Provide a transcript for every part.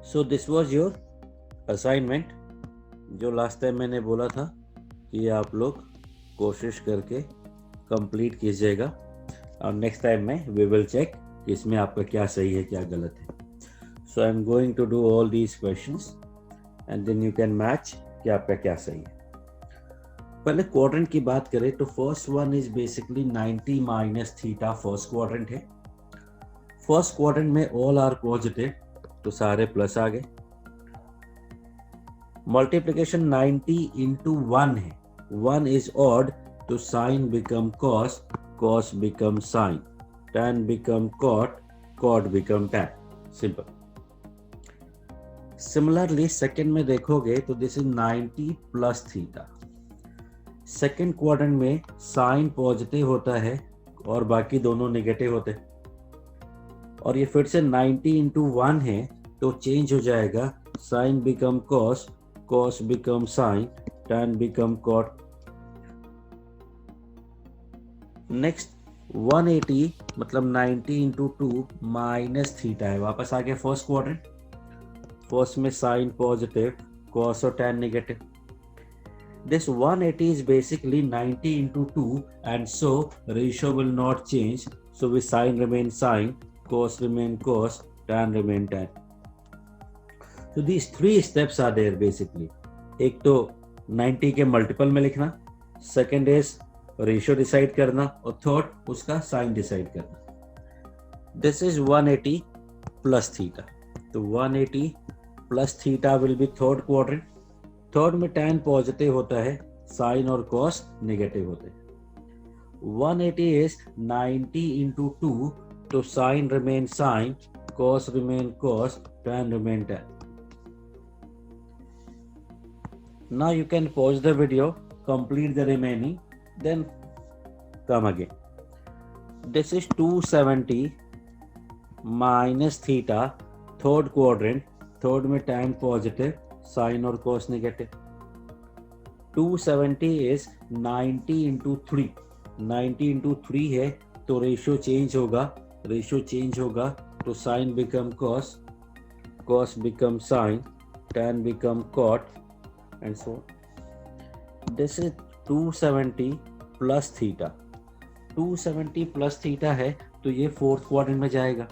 So this was your assignment, जो last time मैंने बोला था कि आप लोग कोशिश करके कंप्लीट कीजिएगा, और नेक्स्ट टाइम में वी विल चेक कि इसमें आपका क्या सही है क्या गलत है. So I am going to do all these questions and then you can match कि आपका क्या सही है. पहले क्वाड्रेंट की बात करें तो first one is basically 90 minus theta. First quadrant है. फर्स्ट क्वाड्रेंट में ऑल आर पॉजिटिव, तो सारे प्लस आ गए. मल्टीप्लिकेशन 90 इंटू 1 है. 1 इज ऑड, तो sine become cos, cos become sine, tan become cot, cot become tan. Simple. Similarly second में देखोगे तो this is 90 plus theta. Second quadrant में साइन पॉजिटिव होता है और बाकी दोनों नेगेटिव होते हैं, और ये फिर से 90 इंटू 1 है, तो चेंज हो जाएगा. Sine become cos, cos become sin, tan become cot. Next 180 मतलब 90 इंटू 2 माइनस थीटा है. वापस आ गया फर्स्ट क्वाड्रेंट. फर्स्ट में साइन पॉजिटिव, cos और tan negative. This 180 is basically 90 into 2, and so ratio will not change. So we sin remain sin, cos remain cos, tan remain tan. So these three steps are there basically. एक तो 90 के multiple में लिखना, second is ratio decide करना, और third उसका sign decide करना. This is 180 plus theta. तो 180 plus theta will be third quadrant. Third में tan पॉजिटिव होता है, साइन और कॉस नेगेटिव होते हैं. 180 इज 90 इंटू 2, तो sine remain sine, cos remain cos, tan remain tan. Now you can pause the video, complete the remaining, then come again. This is 270 minus theta, third quadrant. Third में tan positive, sin और cos negative. 270 is 90 into 3. 90 into 3 है, तो ratio change होगा. Ratio change होगा तो sin become cos, cos become sin, tan become cot, and so on. This is 270 plus theta. 270 plus theta है, तो ये फोर्थ क्वाड्रेंट में जाएगा.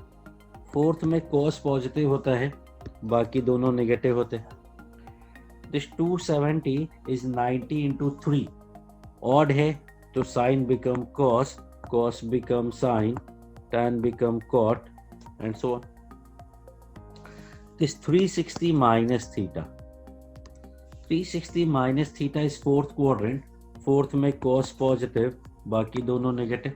फोर्थ में cos पॉजिटिव होता है, बाकी दोनों नेगेटिव होते हैं. This 270 is 90 into 3. ऑड है तो sin become cos, cos become sin, tan become cot, and so on. This 360 minus theta. 360 minus theta is fourth quadrant. Fourth में cos पॉजिटिव, बाकी दोनों नेगेटिव.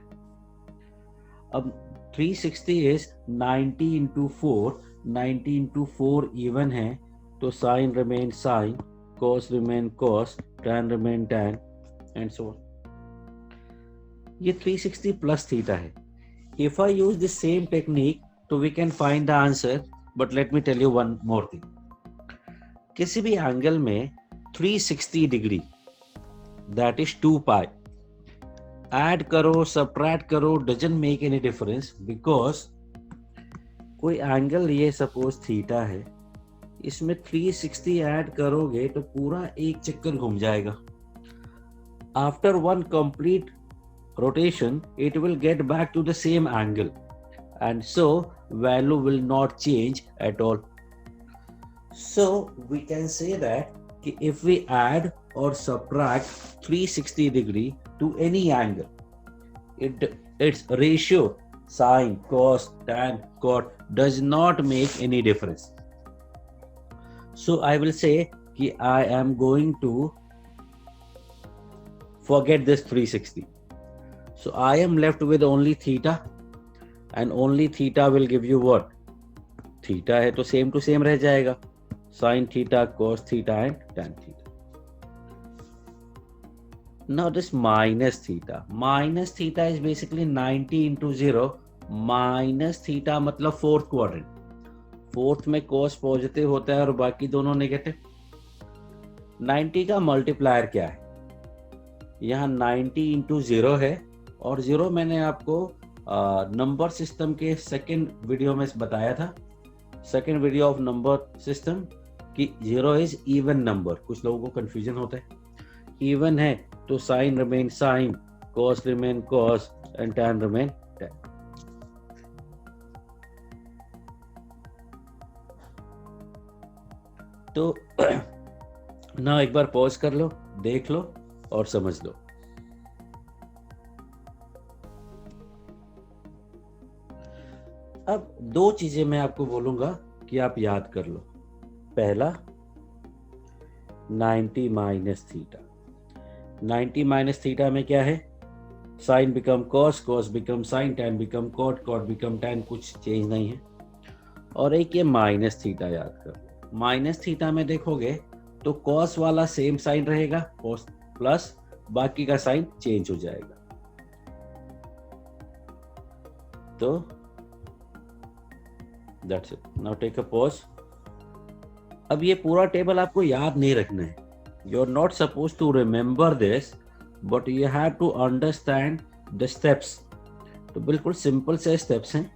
अब 360 इज 90 इंटू 4. 90 इंटू 4 इवन है, तो sine remain sine, cos remain cos, tan remain tan, and so on. ये 360 plus theta है. If I use this same technique तो we can find the answer, but let me tell you one more thing. किसी भी angle में 360 degree, that is 2 pi. Add करो subtract करो, doesn't make any difference, because कोई angle ये suppose theta है, इसमें 360 ऐड करोगे तो पूरा एक चक्कर घूम जाएगा. After one complete rotation it will get back to the same angle, and so value will not change at all. So we can say that if we add or subtract 360 degree to any angle, its ratio sine, cos, tan, cot does not make any difference. So I will say कि I am going to forget this 360. So I am left with only theta, and only theta will give you what? Theta है तो same to same रह जाएगा. Sin theta, cos theta, and tan theta. Now this minus theta. Minus theta is basically 90 into 0. Minus theta मतलब fourth quadrant. Fourth में cos positive होता है और बाकी दोनों नेगेटिव. 90 का मल्टीप्लायर क्या है? यहाँ 90 into 0 है, और 0 मैंने आपको नंबर सिस्टम के सेकेंड वीडियो में बताया था second video of number system कि 0 इज इवन नंबर. कुछ लोगों को कंफ्यूजन होता है. इवन है तो sine remain sine, cos remain cos and tan remain tan. तो ना एक बार पॉज कर लो, देख लो और समझ लो. अब दो चीजें मैं आपको बोलूंगा कि आप याद कर लो. पहला 90 माइनस थीटा. 90 माइनस थीटा में क्या है? Sine become cos, cos become sine, tan become cot, cot become tan. कुछ चेंज नहीं है. और एक ये माइनस थीटा याद कर. माइनस थीटा में देखोगे तो कॉस वाला सेम साइन रहेगा, कॉस प्लस बाकी का साइन चेंज हो जाएगा. तो that's it. Now take a pause. अब ये पूरा टेबल आपको याद नहीं रखना है. You are not suppose to remember this, but you have to understand the steps. तो बिल्कुल सिंपल से स्टेप्स हैं.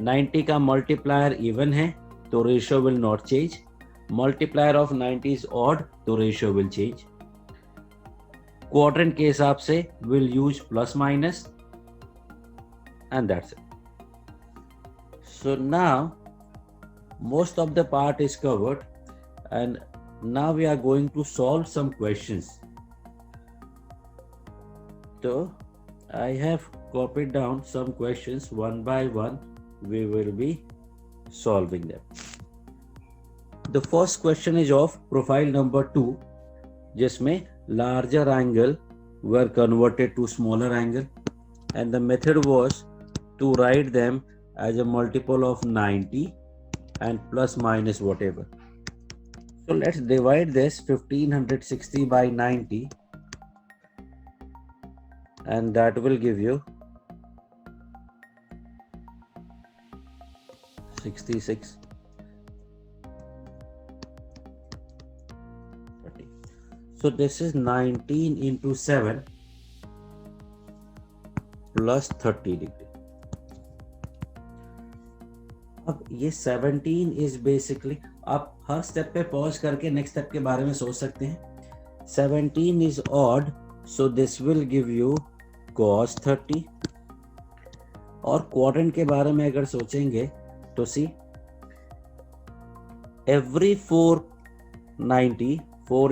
90 का मल्टीप्लायर इवन है तो ratio will not change. Multiplier of 90 is odd तो रेशियो विल चेंज. क्वाड्रेंट के हिसाब से will use plus minus and that's it. So now most of the part is covered and now we are going to solve some questions. So I have copied down some questions one by one. We will be solving them. The first question is of profile number 2, जिसमें larger angle were converted to smaller angle and the method was to write them as a multiple of 90 and plus minus whatever. So let's divide this 1560 by 90 and that will give you 66. 30. So this is 19 into 7 plus 30 degree. अब ये 17 is basically, आप हर step पे pause करके next step के बारे में सोच सकते हैं. 17 is odd so this will give you cos 30. और क्वाड्रेंट के बारे में अगर सोचेंगे तो see every 4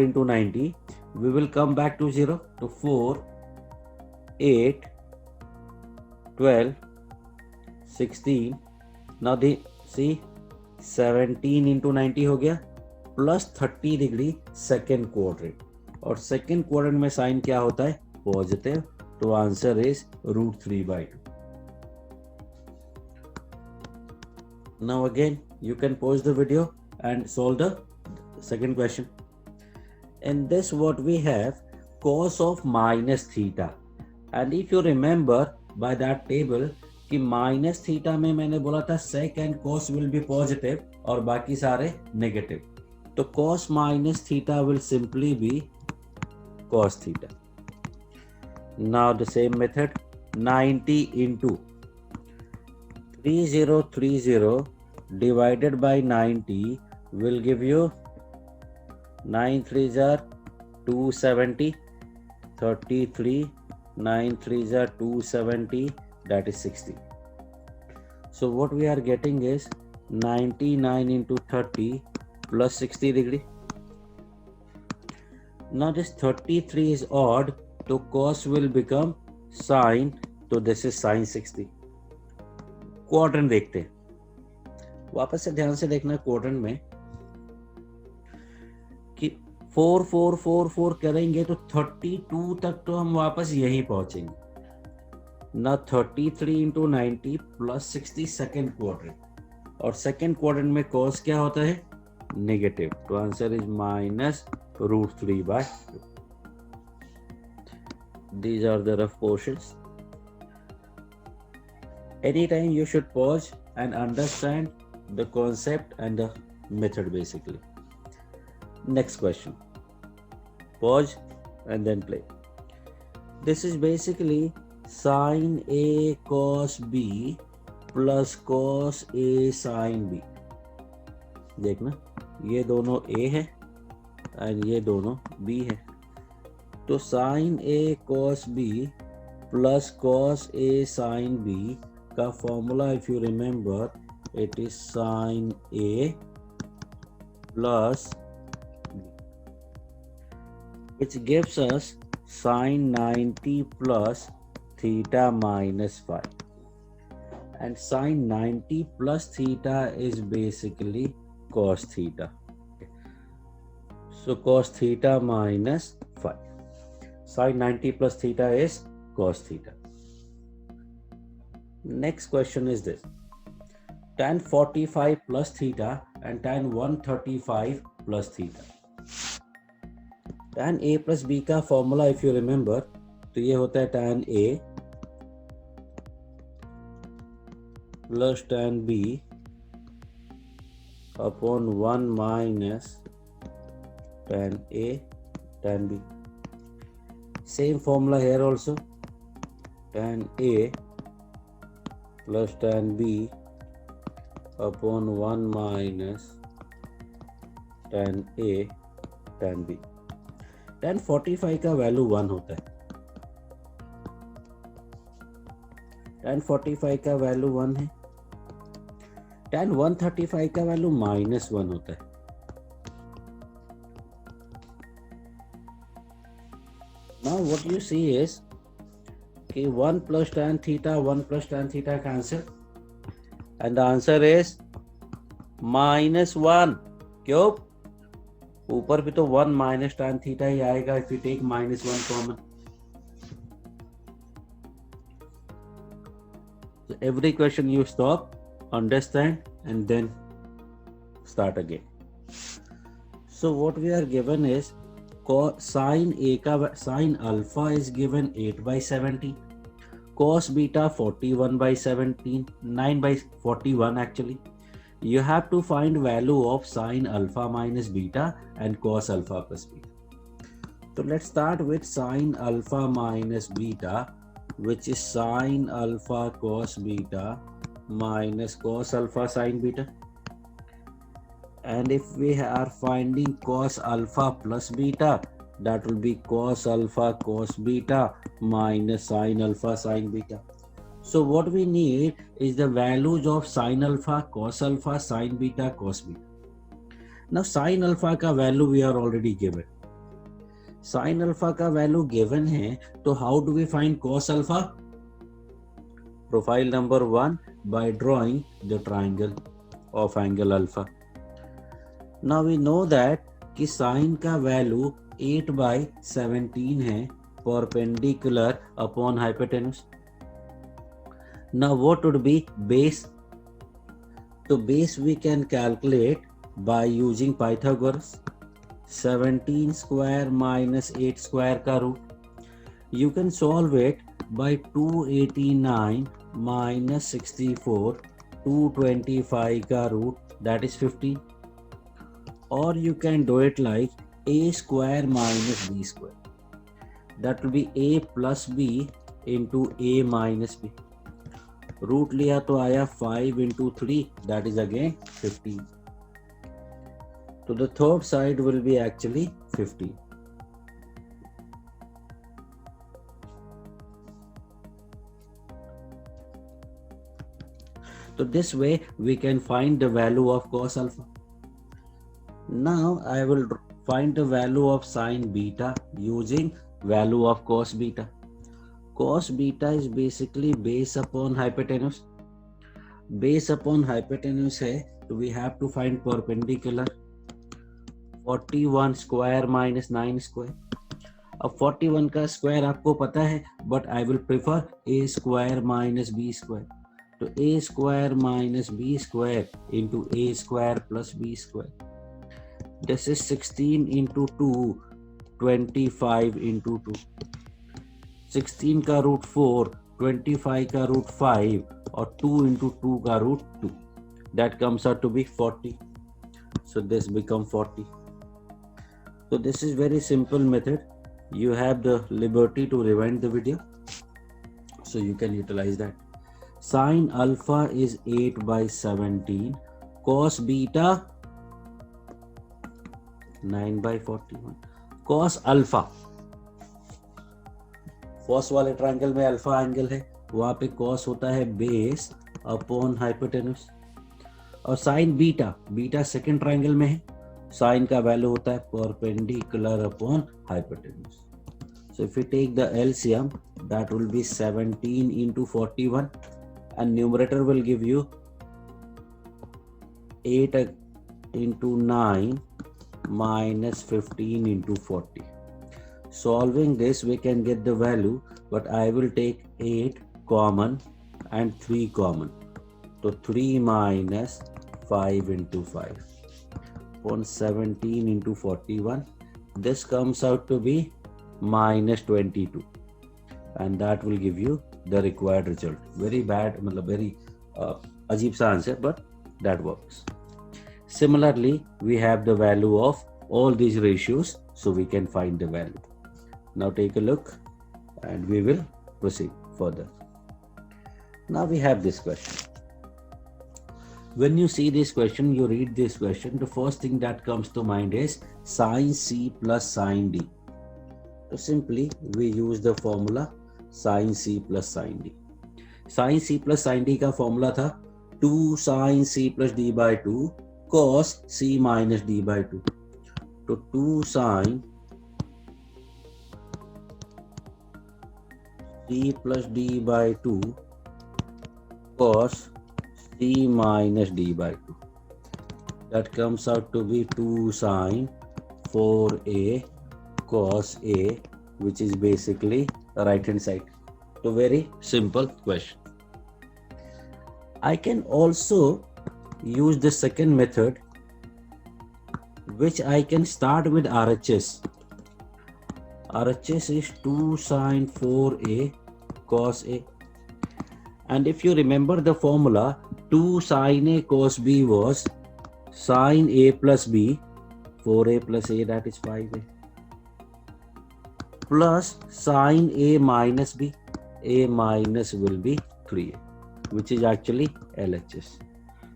into 90 we will come back to 0. तो 4, 8, 12, 16. Now the see 17 into 90 हो गया प्लस 30 डिग्री सेकेंड क्वाड्रेंट. और सेकेंड क्वाड्रेंट में साइन क्या होता है? पॉजिटिव. तो answer is √3/2. Now again you can pause the video and solve the second question. In this what we have cos of minus theta, and if you remember by that table कि minus theta में मैंने बोला था sec and cos will be positive और बाकी सारे negative. तो cos minus theta will simply be cos theta. Now the same method 90 into 3030 divided by 90 will give you 9 3s are 270, 33, 9 3s are 270, that is 60. So what we are getting is 99 into 30 plus 60 degree. Now this 33 is odd, so cos will become sine, so this is sine 60. Quadrant देखते हैं. वापस से ध्यान से देखना quadrant में कि 4 4 4 4 करेंगे तो 32 तक तो हम वापस यहीं पहुंचेंगे. ना 33 into 90 plus 60 सेकेंड क्वाड्रेंट. और सेकेंड क्वाड्रेंट में cos क्या होता है? नेगेटिव. तो answer is minus √3/2. These are the rough portions. Anytime you should pause and understand the concept and the method basically. Next question. Pause and then play. This is basically sin A cos B plus cos A sin B. देखना ये दोनों a है and ये दोनों b है, तो sine a cos b plus cos a sin b का formula if you remember it is sine a plus b, which gives us sin 90 plus theta minus phi, and sin 90 plus theta is basically cos theta. So cos theta minus phi. Sin 90 plus theta is cos theta. Next question is this. Tan 45 plus theta and tan 135 plus theta. Tan a plus b का formula if you remember तो ये होता है tan a plus tan b upon 1 minus tan a tan b. Same formula here also, tan a plus tan b upon 1 minus tan a tan b. tan 45 का value 1 होता है, tan 45 का value 1 है, tan 135 का value -1 होता है. Now what you see is कि 1 plus tan theta 1 plus tan theta cancel and the answer is -1. क्यों? ऊपर भी तो 1 minus tan theta ही आएगा if you take -1 common. So every question you stop, understand and then start again. So what we are given is sin a का sin alpha is given 8/17, cos beta 41/17, 9/41 actually. You have to find value of sin alpha minus beta and cos alpha plus beta. So let's start with sin alpha minus beta, which is sin alpha cos beta minus cos alpha sin beta. And if we are finding cos alpha plus beta, that will be cos alpha cos beta minus sin alpha sin beta. So what we need is the values of sin alpha, cos alpha, sin beta, cos beta. Now sin alpha का value we are already given. Sin alpha का value given है, तो how do we find cos alpha? Profile number 1 by drawing the triangle of angle alpha. Now we know that कि sin का value 8/17 है perpendicular upon hypotenuse. Now what would be base? So base we can calculate by using Pythagoras. 17 square minus 8 square का root. You can solve it by 289 minus 64, 225 का root, that is 15. Or you can do it like a square minus b square. That will be a plus b into a minus b. Root लिया तो आया 5 into 3, that is again 15. So the third side will be actually 15. So this way we can find the value of cos alpha. Now I will find the value of sin beta using value of cos beta. Cos beta is basically base upon hypotenuse. Base upon hypotenuse है, तो we have to find perpendicular. 41 square minus 9 square. अब 41 का square आपको पता है, but I will prefer a square minus b square. तो a square minus b square into a square plus b square. This is 16 into 2, 25 into 2. 16 का root 4, 25 का root 5 और 2 into 2 का root 2. That comes out to be 40. So this becomes 40. So this is very simple method. You have the liberty to rewind the video, so you can utilize that. Sin alpha is 8/17. Cos beta 9/41 cos alpha, first वाले triangle में alpha angle है, वहां पे cos होता है base upon hypotenuse, और sign beta, beta second triangle में है, साइन का वैल्यू होता है perpendicular upon hypotenuse. So if we take the LCM, that will be 17 into 41 and numerator will give you 8 into 9 minus 15 into 40. Solving this we can get the value, but I will take 8 common and 3 common. So 3 minus 5 into 5 upon 17 into 41. This comes out to be minus 22, and that will give you the required result. Very bad, very अजीब सा answer, but that works. Similarly, we have the value of all these ratios, so we can find the value. Now take a look and we will proceed further. Now we have this question. When you see this question, you read this question, the first thing that comes to mind is sin C plus sin D. So simply we use the formula sin C plus sin D. Sin C plus sin D का formula था 2 sin C plus D by 2 cos C minus D by 2. तो 2 sin C plus D by 2 cos C minus D by 2. That comes out to be 2 sin 4A cos A, which is basically the right hand side. So very simple question. I can also use the second method, which I can start with RHS. RHS is 2 sin 4A cos A. And if you remember the formula, 2 sin A cos B was sin A plus B, 4A plus A, that is 5A. Plus sin A minus B, A minus will be 3A, which is actually LHS.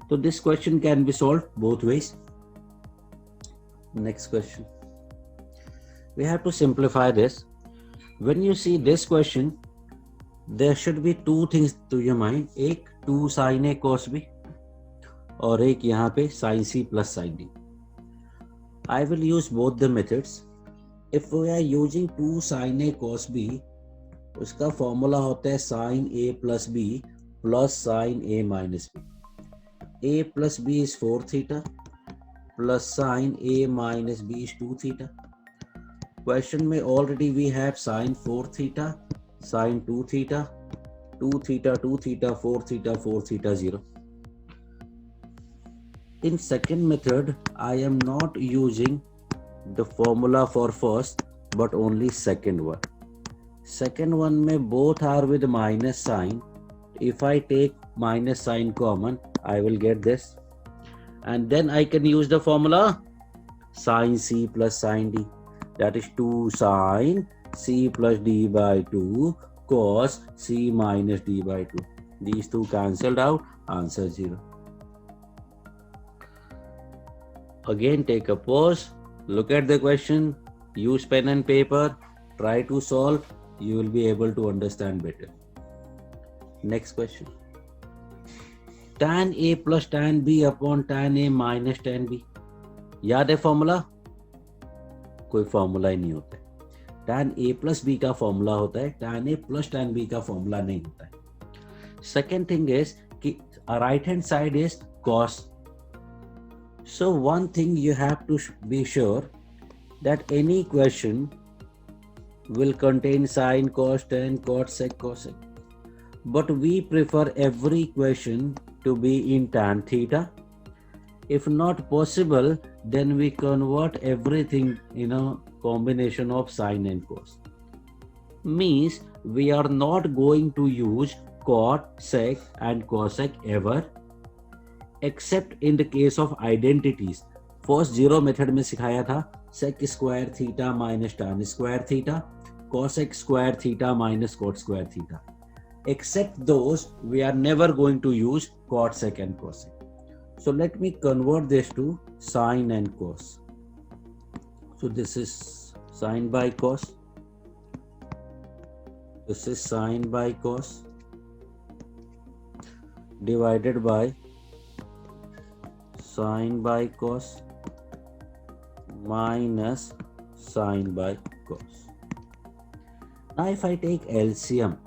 So this question can be solved both ways. Next question. We have to simplify this. When you see this question, there should be two things to your mind. एक 2 sin A cos B और एक यहाँ पे sin C plus sin D. I will use both the methods. If we are using 2 sin A cos B, उसका formula होता है sin A plus B plus sin A minus B. A plus B is 4 theta plus sin A minus B is 2 theta. Question में already we have sin 4 theta, sin 2 theta, 2 theta, 2 theta, 4 theta, 4 theta, 0. In second method, I am not using the formula for first, but only second one. Second one में both are with minus sign. If I take minus sign common, I will get this. And then I can use the formula sin C plus sin D. That is 2 sin C plus D by 2 cos C minus D by 2. These two cancelled out, answer 0. Again take a pause, look at the question, use pen and paper, try to solve, you will be able to understand better. Next question. Tan A plus tan B upon tan A minus tan B. याद है formula? कोई formula ही नहीं होता है. tan A plus B का formula होता है, tan A plus tan B का फॉर्मूला नहीं होता है. Second thing is कि right hand side is cos. So one thing you have to be sure that any question will contain sin, cos, tan, cot, sec, cosec. But we prefer every question to be in tan theta. If not possible, then we convert everything in a combination of sin and cos. Means we are not going to use cot, sec and cosec ever, except in the case of identities. First zero method में सिखाया था sec square theta minus tan square theta, cosec square theta minus cot square theta. Except those, we are never going to use cot, sec and cosec. So let me convert this to sine and cos. So this is sine by cos. This is sine by cos divided by sine by cos minus sine by cos. Now if I take LCM,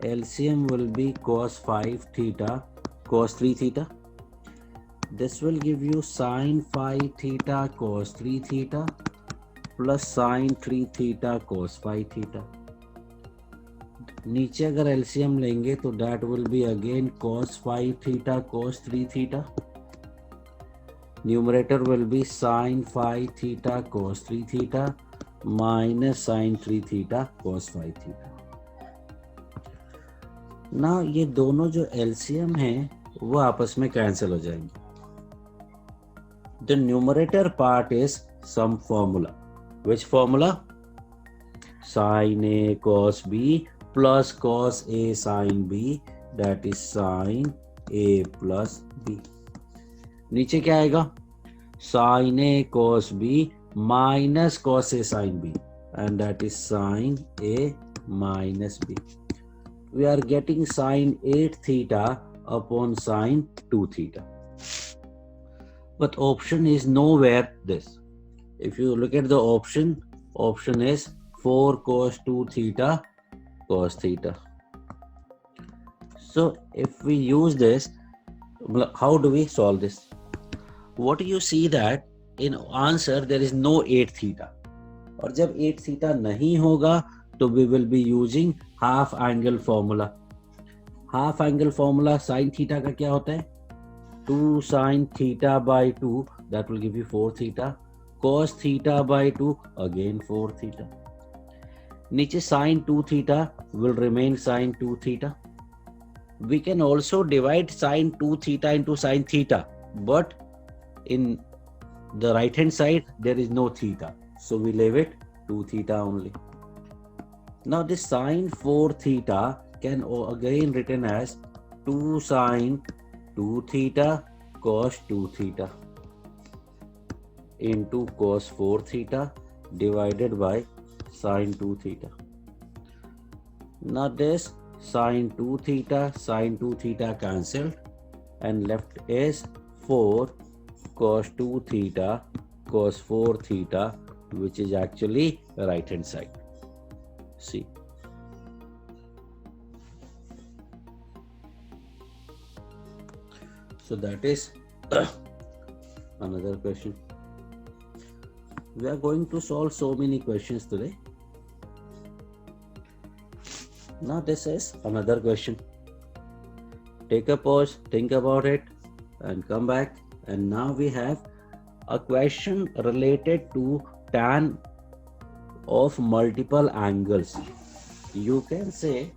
LCM will be cos 5 theta cos 3 theta. This will give you sine 5 theta cos 3 theta plus sine 3 theta cos 5 theta. नीचे अगर LCM लेंगे तो that will be again cos 5 theta cos 3 theta. Numerator will be sine 5 theta cos 3 theta minus sine 3 theta cos 5 theta. Now ये दोनों जो LCM है वो आपस में कैंसिल हो जाएंगे. The numerator part is some formula. Which formula? Sin A cos B plus cos A sin B, that is sin A plus B. नीचे क्या आएगा? Sin A cos B minus cos A sin B, and that is sin A minus B. We are getting sin 8 theta upon sin 2 theta. But option is nowhere this. If you look at the option is 4 cos 2 theta cos theta. So if we use this, how do we solve this? What you see that in answer there is no 8 theta. और जब 8 theta नहीं होगा तो we will be using half angle formula. Half angle formula sin theta का क्या होता है? 2 sin theta by 2, that will give you 4 theta. Cos theta by 2, again 4 theta. नीचे sin 2 theta will remain sin 2 theta. We can also divide sin 2 theta into sin theta, but in the right hand side there is no theta, so we leave it 2 theta only. Now this sin 4 theta can again written as 2 sin 2 theta cos 2 theta into cos 4 theta divided by sin 2 theta. Now this sin 2 theta cancelled and left is 4 cos 2 theta cos 4 theta, which is actually right hand side. See. So that is another question. We are going to solve so many questions today. Now this is another question. Take a pause, think about it and come back. And now we have a question related to tan of multiple angles. You can say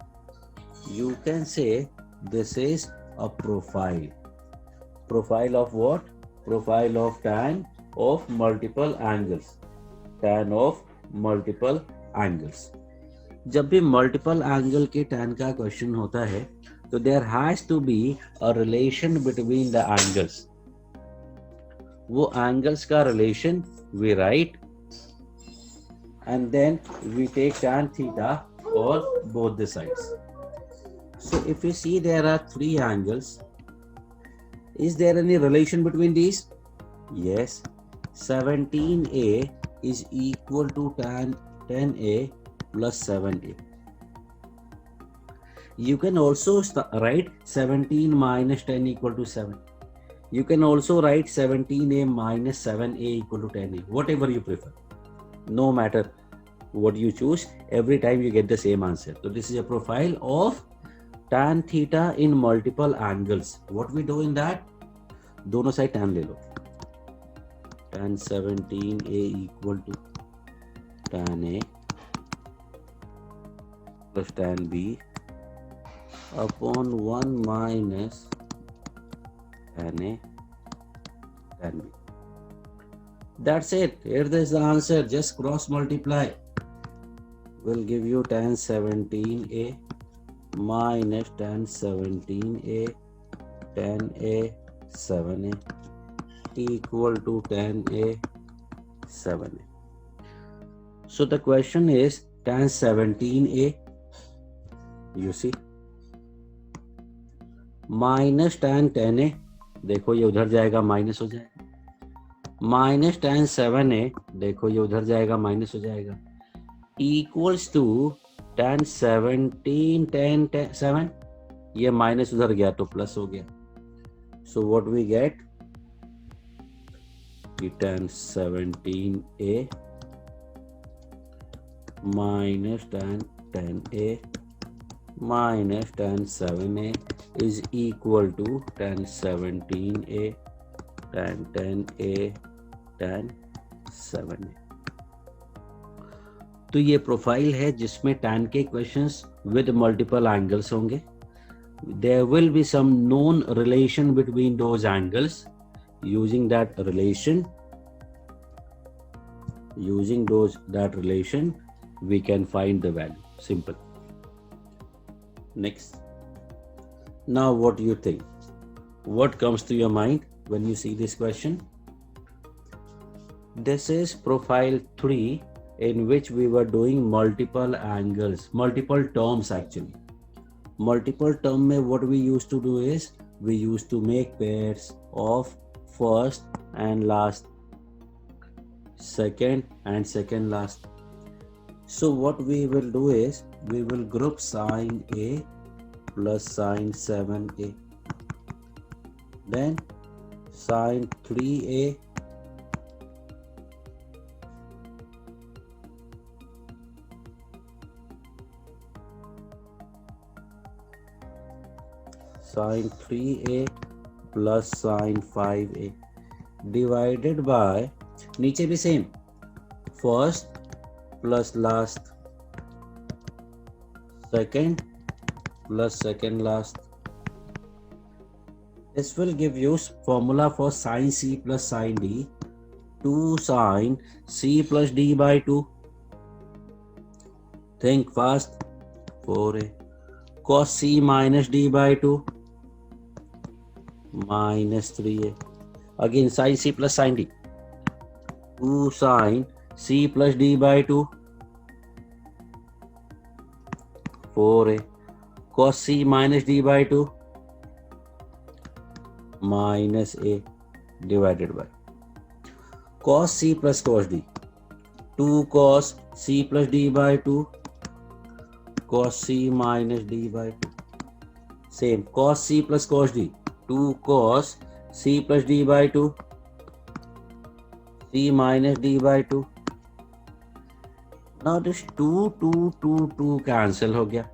this is a profile. Profile of what? Profile of tan of multiple angles. Tan of multiple angles. जब भी multiple angle के tan का question होता है तो there has to be a relation between the angles. वो angles का relation we write and then we take tan theta on both the sides. So if you see there are three angles, is there any relation between these? Yes. 17A is equal to tan 10A plus 7A. You can also write 17 minus 10 equal to 7. You can also write 17A minus 7A equal to 10A. Whatever you prefer. No matter what you choose, every time you get the same answer. So this is a profile of tan theta in multiple angles. What we do in that? दोनों side tan ले लो. Tan 17A equal to tan A plus tan B upon 1 minus tan A tan B. That's it. Here is the answer. Just cross multiply. Will give you tan 17A minus tan 17A tan A 7A equal to tan A 7A. So the question is tan 17a, you see, minus tan 10a, देखो ये उधर जाएगा minus हो जाएगा, minus tan 7a, देखो ये उधर जाएगा माइनस हो जाएगा, इक्वल्स टू tan 17 tan 7, ये माइनस उधर गया तो प्लस हो गया. So what we get? Tan 17a minus tan 10a minus tan 7a is equal to tan 17a tan 10a tan 7a. तो ये प्रोफाइल है जिसमें tan के इक्वेशंस विद मल्टीपल एंगल्स होंगे. There will be some known relation between those angles. Using that relation, we can find the value. Simple. Next. Now what do you think? What comes to your mind when you see this question? This is profile 3 in which we were doing multiple angles, multiple terms actually. Multiple term में what we used to do is we used to make pairs of first and last, second and second last. So what we will do is we will group sine A plus sine 7A, then sine 3A sine 3A plus sine 5A divided by, नीचे भी same, first plus last, second plus second last. This will give you formula for sine C plus sine D, 2 sine C plus D by 2. Think fast. 4A. Cos C minus D by 2, minus 3A. Again sin C plus sin D, 2 sin C plus D by 2, 4A. Cos C minus D by 2, minus A divided by cos C plus cos D, 2 cos C plus D by 2, cos C minus D by 2. Same, cos C plus cos D, 2 cos C plus D by 2, C minus D by 2. Now this 2 cancel हो गया.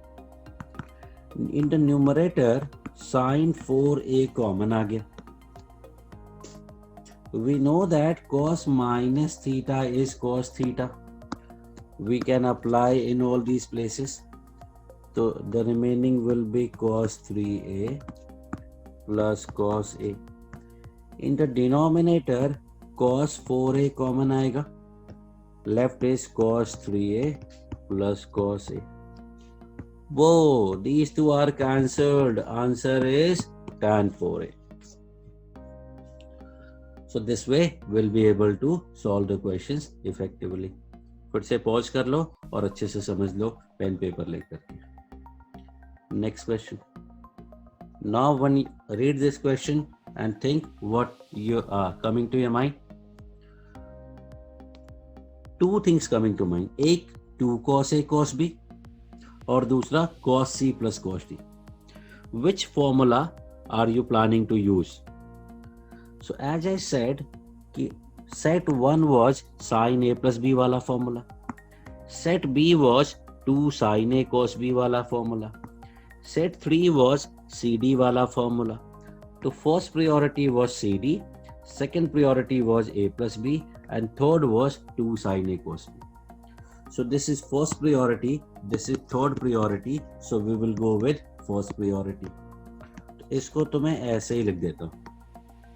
In the numerator sin 4A common आ गया. We know that cos minus theta is cos theta. We can apply in all these places. So the remaining will be cos 3A plus cos A. In the denominator cos 4A common आएगा. Left is cos 3A plus cos A. Whoa, these two are cancelled. Answer is tan 4A. So this way we'll be able to solve the questions effectively. फिर से pause कर लो और अच्छे से समझ लो pen paper लेकर. Next question. Now when you read this question and think what you are coming to your mind. Two things coming to mind. एक 2 cos A cos B और दूसरा cos C plus cos D. Which formula are you planning to use? So as I said, set 1 was sin A plus B वाला formula. Set B was 2 sin A cos B वाला formula. Set 3 was CD वाला formula. So first priority was CD, second priority was A plus B, and third was 2 sin A cos B. So this is first priority, this is third priority, so we will go with first priority. तो इसको तो मैं ऐसे ही लिख देता हूँ,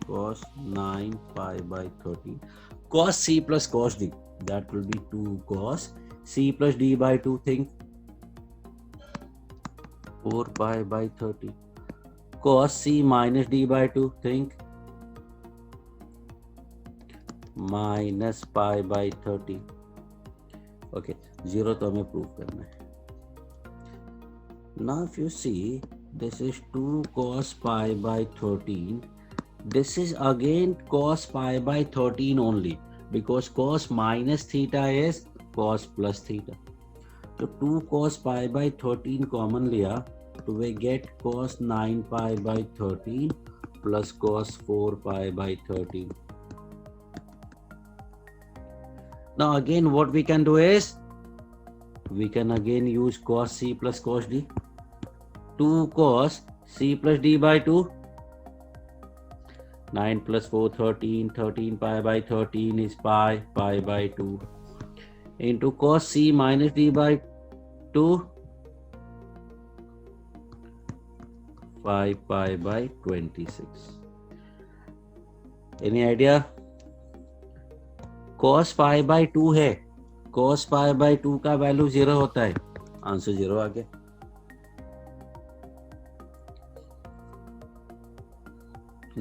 cos 9 pi by 13, cos C plus cos D, that will be 2 cos C plus D by 2, think 4 pi by 13, cos C minus D by 2, think minus pi by 13, okay, 0 तो हमें प्रूव करना है. Now if you see, this is 2 cos pi by 13. This is again cos pi by 13 only, because cos minus theta is cos plus theta. So 2 cos pi by 13 common लिया तो we get cos 9 pi by 13 plus cos 4 pi by 13. Now again what we can do is, we can again use cos c plus cos d. 2 cos c plus d by 2. 9 plus 4, 13. 13 pi by 13 is pi by 2. Into cos c minus d by 2. 5 pi by 26. Any idea? Cos pi by 2 है. Cos pi by 2 का value 0 होता है. Answer 0 आ गया.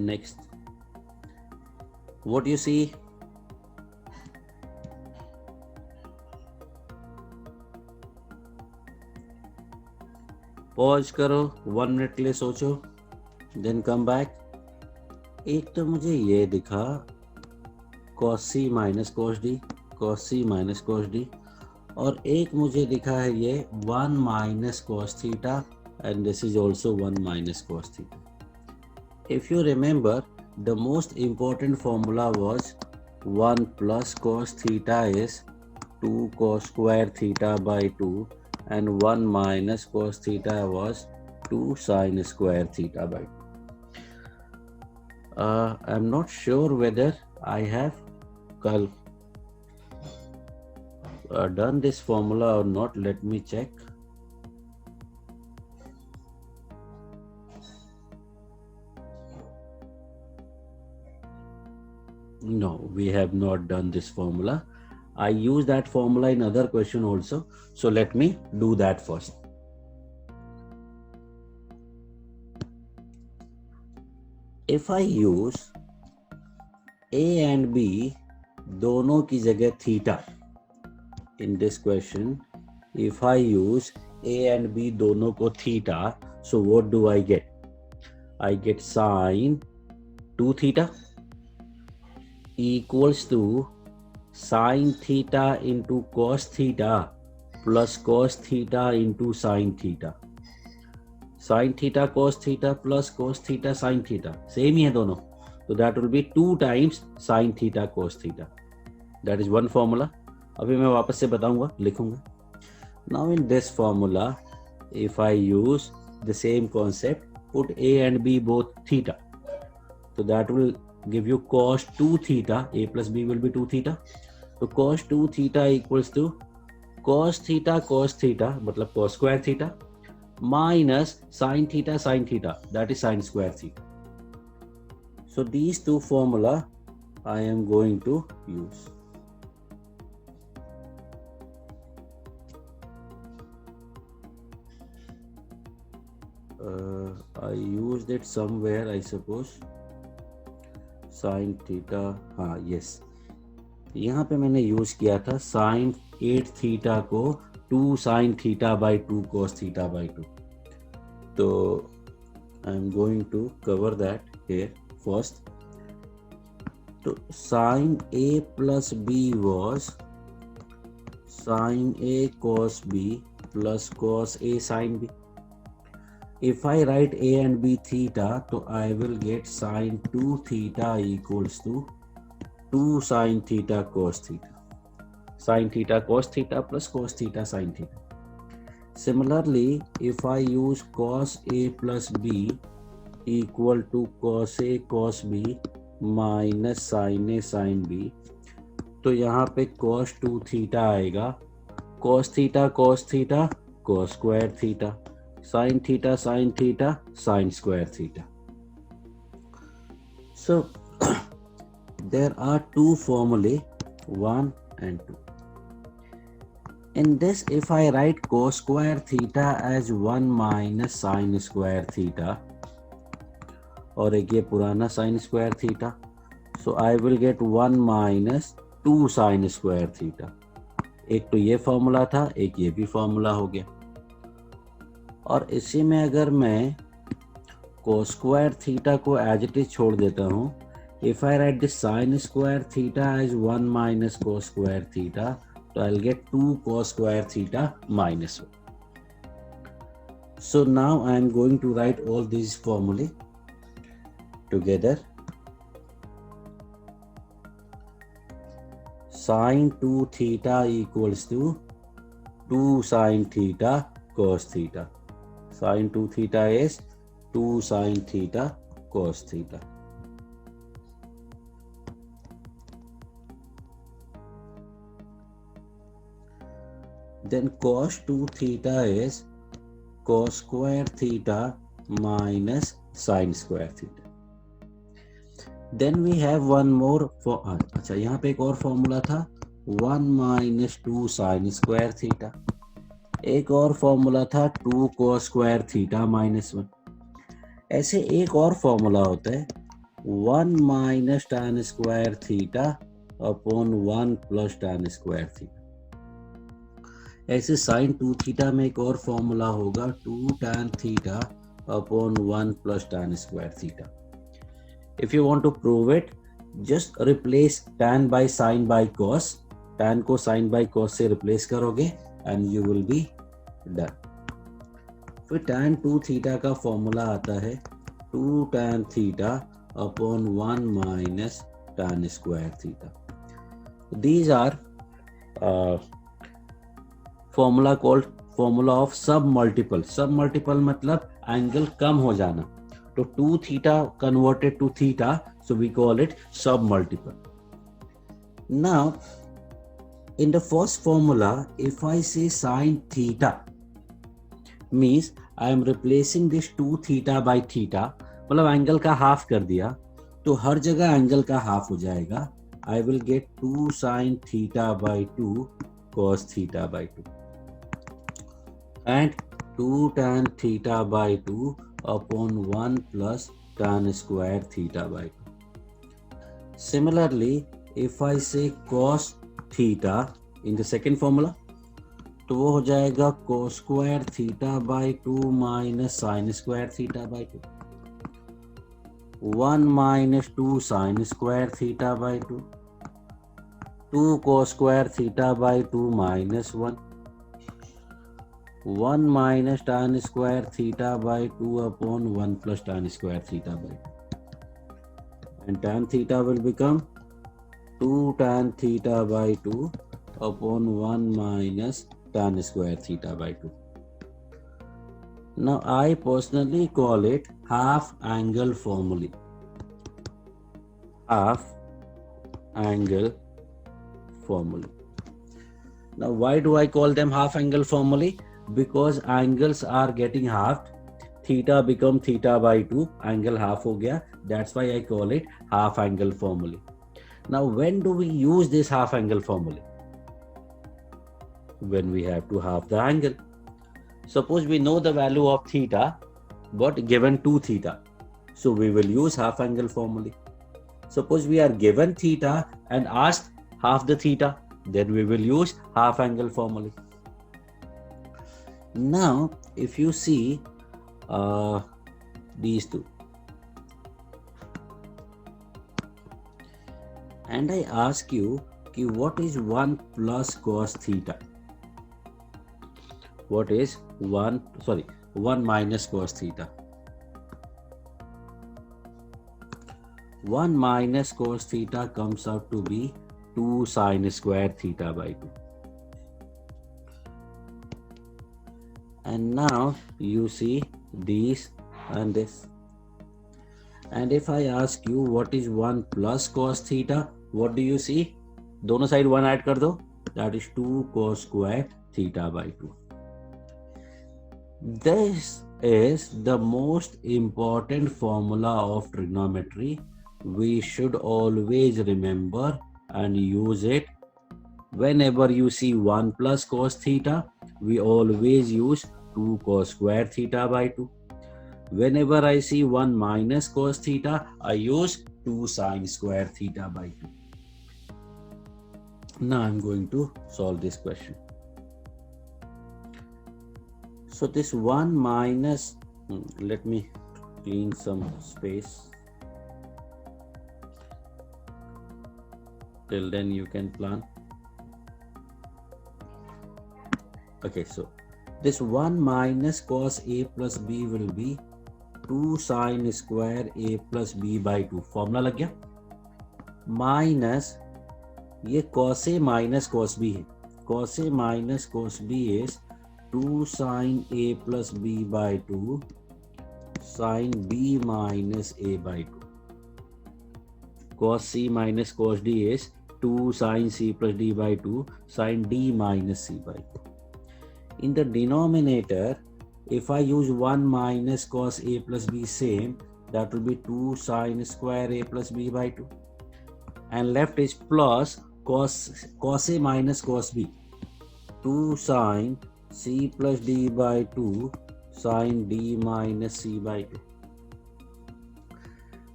Next, what you see? Pause करो, 1 minute के लिए सोचो, then come back. एक तो मुझे ये दिखा cos c minus cos d, cos c minus cos d, और एक मुझे दिखा है ये 1 minus cos theta, and this is also 1 minus cos theta. If you remember, the most important formula was 1 plus cos theta is 2 cos square theta by 2, and 1 minus cos theta was 2 sin square theta by 2. I'm not sure whether I have done this formula or not. Let me check. No, we have not done this formula. I use that formula in other question also. So let me do that first. If I use A and B दोनों की जगह theta in this question, if I use A and B दोनों को theta, so what do I get? I get sine 2 theta equals to sine theta into cos theta plus cos theta into sine theta. Sine theta cos theta plus cos theta sine theta, same ही है दोनों, so that will be 2 times sine theta cos theta. That is one formula. अभी मैं वापस से बताऊंगा, लिखूंगा. Now in this formula, if I use the same concept, put A and B both theta, so that will give you cos 2 theta. A plus B will be 2 theta. So cos 2 theta equals to cos theta मतलब cos square theta minus sin theta, that is sin square theta. So these two formula I am going to use. I used it somewhere, I suppose. Sine theta, हाँ yes, यहाँ पे मैंने use किया था sign 8 theta को 2 sine theta by 2 cos theta by 2. तो I am going to cover that here first. तो sine A plus B was sine A cos b plus cos a sin b. If I write A and B theta, so I will get sin 2 theta equals to 2 sin theta cos theta. Sin theta cos theta plus cos theta sin theta. Similarly, if I use cos A plus B equal to cos A cos B minus sin A sin B, तो यहाँ पे cos 2 theta आएगा, cos theta cos square theta, sin theta sin square theta. So there are two formulae, 1 and 2. In this, if I write cos square theta as 1 minus sin square theta, और एक ये पुराना sin square theta, so I will get 1 minus 2 sin square theta. एक तो ये formula था, एक ये भी फॉर्मूला हो गया। और इसी में अगर मैं cos स्क्वायर थीटा को एज इट इज छोड़ देता हूँ, if I write the sin square theta as 1 minus cos square theta, so I'll get 2 cos square theta minus 1. So now I am going to write all these formulae together. Sin 2 theta equals to 2 sin theta cos theta. Sin 2 theta is 2 sin theta cos theta. Then cos 2 theta is cos square theta minus sin square theta. Then we have one more for अच्छा यहाँ पे एक और formula था 1 minus 2 sin square theta. एक और formula था 2 cos square theta minus 1. ऐसे एक और फॉर्मूला होता है 1 minus tan square theta upon 1 plus tan square theta. ऐसे sin 2 थीटा में एक और फॉर्मूला होगा 2 tan theta upon 1 plus tan square theta. If you want to prove it, just replace tan by sin by cos. Tan को sin by cos से replace करोगे and you will be done. फिर tan 2 theta का formula आता है 2 tan theta upon 1 minus tan square theta. These are formula called formula of submultiple. Submultiple मतलब angle कम हो जाना. तो 2 theta converted to theta, so we call it submultiple. Now, in the first formula, if I say sin theta, means I am replacing this 2 theta by theta, मतलब angle का half कर दिया, तो हर जगह एंगल का हाफ हो जाएगा. I will get 2 sin theta by 2 cos theta by 2. And 2 tan theta by 2 upon 1 plus tan square theta by 2. Similarly, if I say cos theta in the second formula, तो वो हो जाएगा cos square theta by 2 minus sin square theta by 2. 1 minus 2 sin square theta by 2. 2 cos square theta by 2 minus 1. 1 minus tan square theta by 2 upon 1 plus tan square theta by 2. And tan theta will become 2 tan theta by 2 upon 1 minus tan square theta by 2. Now I personally call it half angle formulae. Half angle formulae. Now why do I call them half angle formulae? Because angles are getting halved. Theta become theta by 2, angle half हो गया. That's why I call it half angle formulae. Now when do we use this half angle formulae? When we have to halve the angle. Suppose we know the value of theta but given 2 theta, so we will use half angle formulae. Suppose we are given theta and asked half the theta, then we will use half angle formulae. Now if you see these two, and I ask you what is 1 plus cos theta? What is 1 minus cos theta? 1 minus cos theta comes out to be 2 sin square theta by 2. And now you see these and this. And if I ask you what is 1 plus cos theta, what do you see? दोनों side 1 add कर दो, that is 2 cos square theta by 2. This is the most important formula of trigonometry. We should always remember and use it. Whenever you see 1 plus cos theta, we always use 2 cos square theta by 2. Whenever I see 1 minus cos theta, I use 2 sin square theta by 2. Now I'm going to solve this question. So this 1 minus, let me clean some space. Till then you can plan. Okay, so this 1 minus cos a plus b will be 2 sin square a plus b by 2. Formula लग गया. Minus ये cos a minus cos b है. cos a minus cos b is 2 sin a plus b by 2 sin b minus a by 2. cos c minus cos d is 2 sin c plus d by 2 sin d minus c by 2. In the denominator, if I use 1 minus cos a plus b same, that will be 2 sin square a plus b by 2. And left is plus cos a minus cos b. 2 sin c plus d by 2 sin d minus c by 2.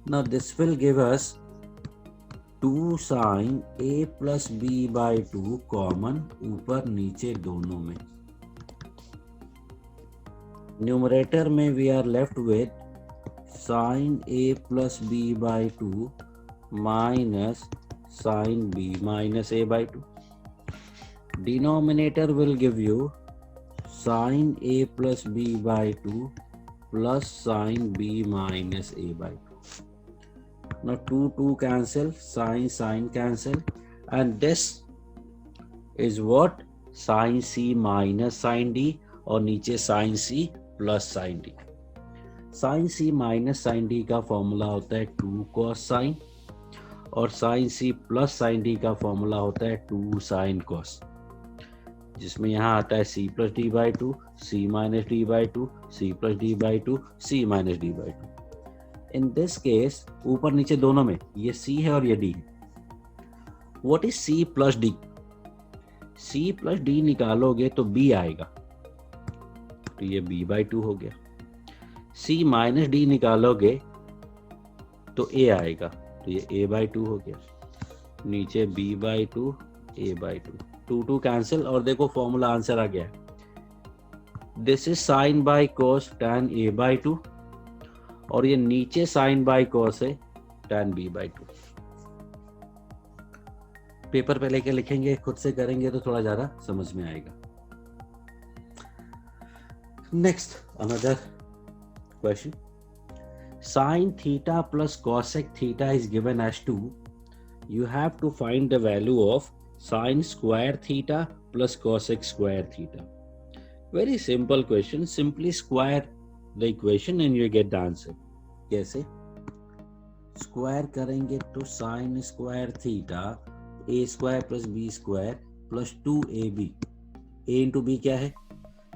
Now this will give us 2 sin a plus b by 2 common ऊपर नीचे दोनों में. Numerator में we are left with sin a plus b by 2 minus sin b minus a by 2. Denominator will give you sin a plus b by 2 plus sin b minus a by 2. Now 2 cancel, sin cancel, and this is what sin c minus sin d और नीचे sin c plus sin d. sin c minus sin d का formula होता है 2 cos sin और sin c plus sin d का formula होता है 2 sin cos, जिसमें यहाँ आता है c plus d by 2, c minus d by 2, c plus d by 2, c minus d by 2. In this case ऊपर नीचे दोनों में ये c है और ये d है. What is c plus d? c plus d निकालोगे तो b आएगा, तो ये b by 2 हो गया. c माइनस d निकालोगे तो a आएगा, तो ये a by 2 हो गया. नीचे b by 2, a by 2, 2 cancel और देखो फॉर्मूला आंसर आ गया है. This is sine by cos tan a by 2 और ये नीचे साइन बाय cos है tan b by 2. पेपर पे लेके लिखेंगे, खुद से करेंगे तो थोड़ा ज्यादा समझ में आएगा. Next, another question. Sin theta plus cosec theta is given as 2. You have to find the value of sin square theta plus cosec square theta. Very simple question. Simply square the equation and you get the answer. कैसे? Square करेंगे तो sin square theta a square plus b square plus 2ab. a into b क्या है?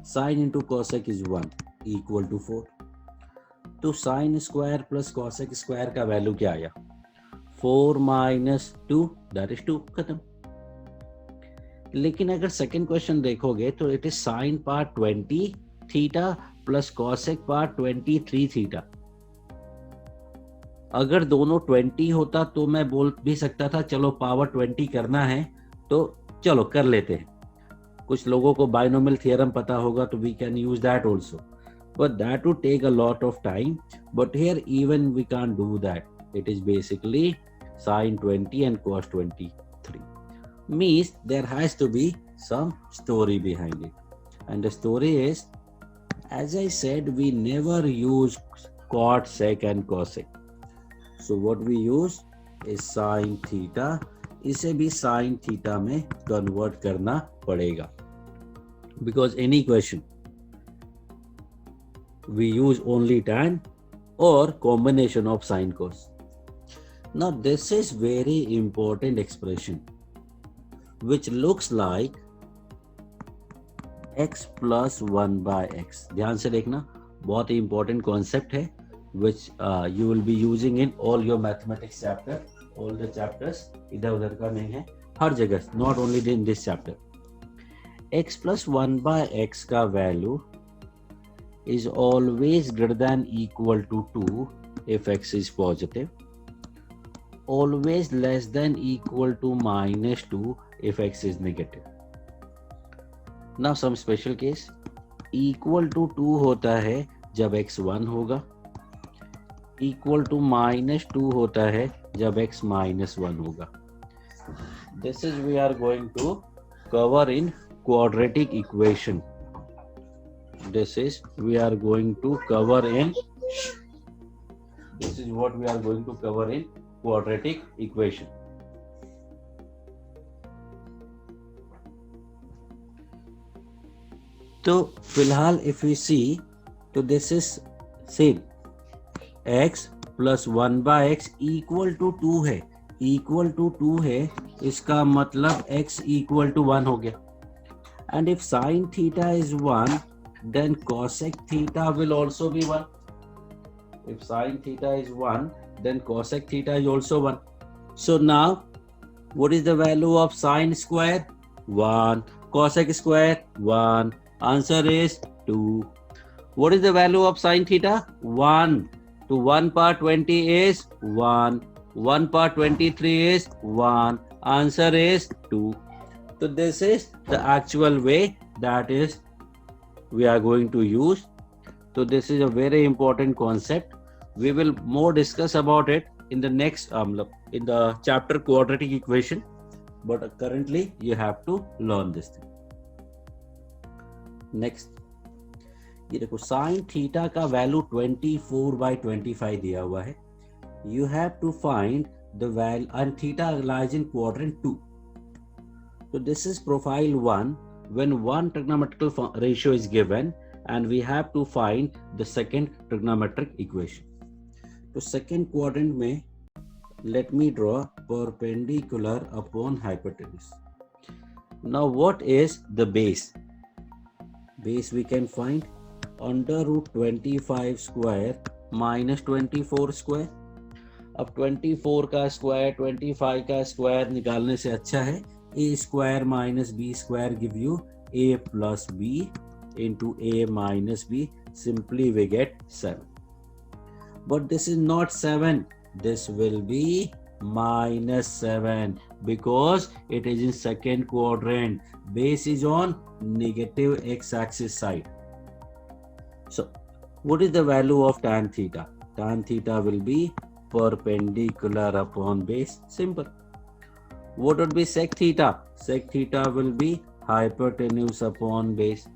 sin into cosec is 1 equal to 4. तो sin square plus cosec square का value क्या आया? 4 minus 2, that is 2. खत्म. लेकिन अगर सेकेंड क्वेश्चन देखोगे तो it is sin part 20 theta plus cosec part 23 theta. अगर दोनों 20 होता तो मैं बोल भी सकता था चलो पावर 20 करना है तो चलो कर लेते हैं. कुछ लोगों को बाइनोमियल थ्योरम पता होगा तो we can use that also, but that would take a lot of time. But here even we can do that. It is basically sin 20 and cos 23. Means there has to be some story behind it, and the story is, as I said, we never use cot, sec and cosec. So what we use is sin theta. इसे भी sin theta में convert करना पड़ेगा, because any question we use only tan or combination of sin cos. Now this is very important expression which looks like x plus 1 by x. ध्यान से देखना, बहुत ही important concept है which you will be using in all your mathematics chapter. All the chapters, इधर उधर का नहीं है, हर जगह, not only in this chapter. x plus 1 by x का value is always greater than equal to 2 if x is positive, always less than equal to minus 2 if x is negative. Now some special case, equal to 2 होता है जब x 1 होगा, equal to -2 होता है जब x -1 होगा. This is we are going to cover in quadratic equation. This is we are going to cover in. This is what we are going to cover in quadratic equation. तो फिलहाल if we see, तो this is same, x plus 1 by x equal to 2 है, equal to 2 है, इसका मतलब x equal to 1 हो गया. And if sin theta is 1, then cosec theta will also be 1. If sin theta is 1, then cosec theta is also 1. So now, what is the value of sin square? 1. Cosec square? 1. Answer is 2. What is the value of sin theta? 1. To 1 power 20 is 1. 1 power 23 is 1. Answer is 2. So this is the actual way that is we are going to use. So this is a very important concept. We will more discuss about it in the next in the chapter quadratic equation. But currently you have to learn this thing. Next, ये देखो sin theta का value 24/25 दिया हुआ है. You have to find the value, and theta lies in quadrant 2. So this is profile 1 when one trigonometrical ratio is given and we have to find the second trigonometric equation. तो second quadrant में let me draw perpendicular upon hypotenuse. Now what is the base? Base we can find under root 25 square minus 24 square. अब 24 का square 25 का square निकालने से अच्छा है a square minus b square give you a plus b into a minus b. Simply we get 7. But this is not 7. This will be minus 7 because it is in second quadrant. Base is on negative x-axis side. So what is the value of tan theta? Tan theta will be perpendicular upon base. Simple. What would be sec theta? Sec theta will be hypotenuse upon base.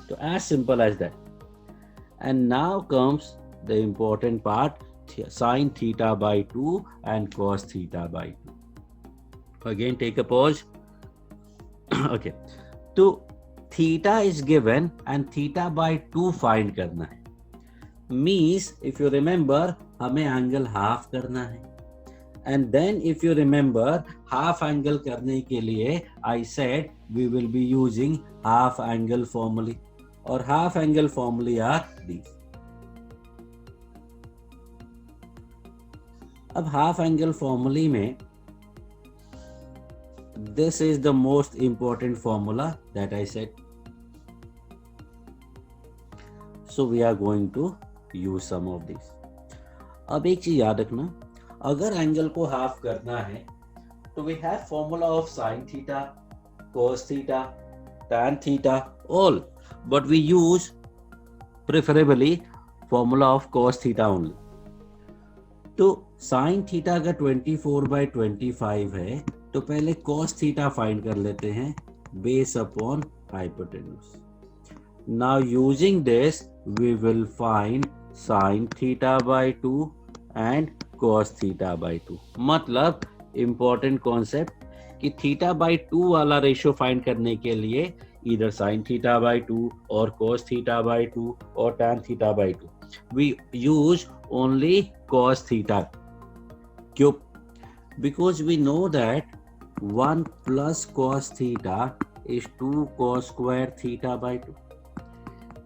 So as simple as that. And now comes the important part, sin theta by 2 and cos theta by 2. Again take a pause. Okay. So theta is given and theta by 2 find करना है. Means if you remember हमें angle half करना है. And then if you remember half angle करने के लिए I said we will be using half angle formulae, or half angle formulae are these. अब half angle formulae में this is the most important formula that I said. So we are going to use some of these. अब एक चीज याद रखना, अगर angle को half करना है तो we have formula of sin theta, cos theta, tan theta, all, but we use preferably formula of cos theta only. तो sin theta का 24/25 है, तो पहले cos theta फाइंड कर लेते हैं base upon hypotenuse. Now using this we will find sin theta by 2 and cos theta by 2. मतलब important concept कि theta by 2 वाला रेशियो फाइंड करने के लिए either sin theta by 2 or cos theta by 2 or tan theta by 2. We use only cos theta. क्यों? Because we know that 1 plus cos theta is 2 cos square theta by 2.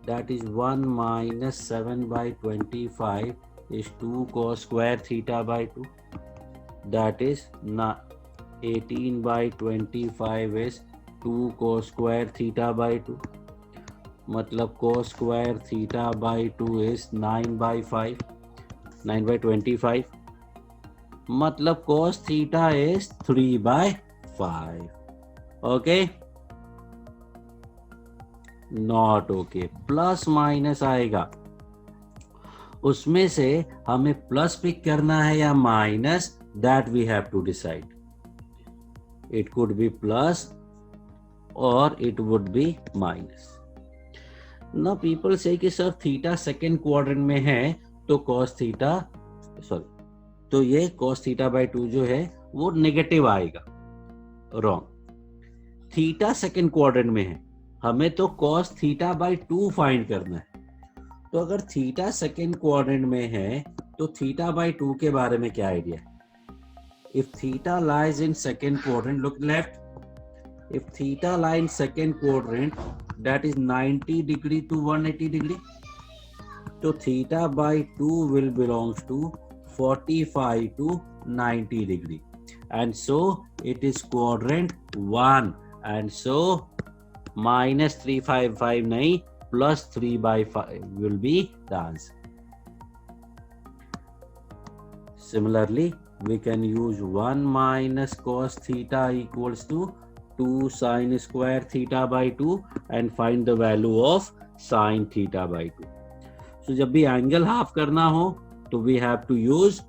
That is 1 minus 7/25 is 2 cos square theta by 2. That is 18/25 is 2 cos square theta by 2. मतलब cos square theta by 2 is 9/5, 9/25. मतलब cos theta is 3/5. Okay, not okay. Plus minus आएगा, उसमें से हमें plus pick करना है या minus, that we have to decide. It could be plus और इट वुड बी माइनस। ना पीपल से कि सर थीटा सेकेंड क्वाड्रेंट में है तो कॉस थीटा, सॉरी, तो ये कॉस थीटा बाई 2 जो है वो नेगेटिव आएगा। रॉन्ग। थीटा सेकेंड क्वाड्रेंट में है, हमें तो कॉस थीटा बाई 2 फाइंड करना है। तो अगर थीटा सेकेंड क्वाड्रेंट में है तो थीटा बाई 2 के बारे में क्या idea? If theta lies in second quadrant, look left, if theta lie in second quadrant, that is 90 degree to 180 degree, so theta by 2 will belongs to 45 to 90 degree, and so it is quadrant 1, and so minus 355 nahi, plus 3 by 5 will be the answer. Similarly, we can use 1 minus cos theta equals to 2 sin square theta by 2 and find the value of sin theta by 2. So जब भी angle half करना हो तो we have to use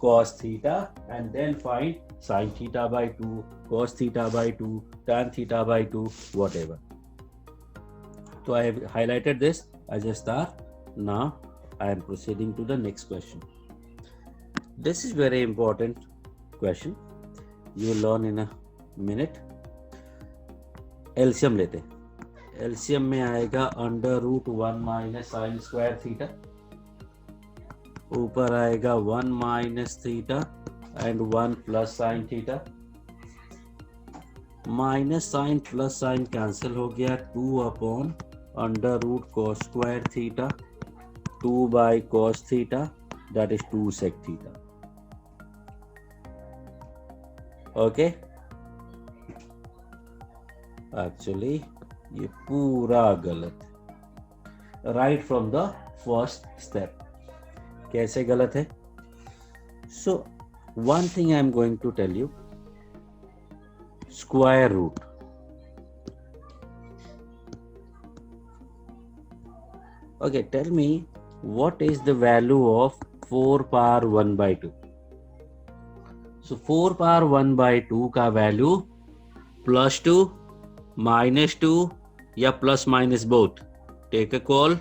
cos theta and then find sin theta by 2, cos theta by 2, tan theta by 2, whatever. So I have highlighted this as a star. Now I am proceeding to the next question. This is very important question, you will learn in a minute. LCM लेते हैं। LCM में आएगा under root 1 minus sine square theta, ऊपर आएगा 1 minus theta and 1 plus sine theta. Minus sine plus sine cancel हो गया, 2 upon under root cos square theta, 2 by cos theta, that is 2 sec theta. Okay, actually ये पूरा गलत है, right from the first step. कैसे गलत है? So one thing I am going to tell you, square root, okay, tell me what is the value of 4 power 1 by 2? So 4 power 1 by 2 का value plus 2, minus 2 या plus minus both, take a call,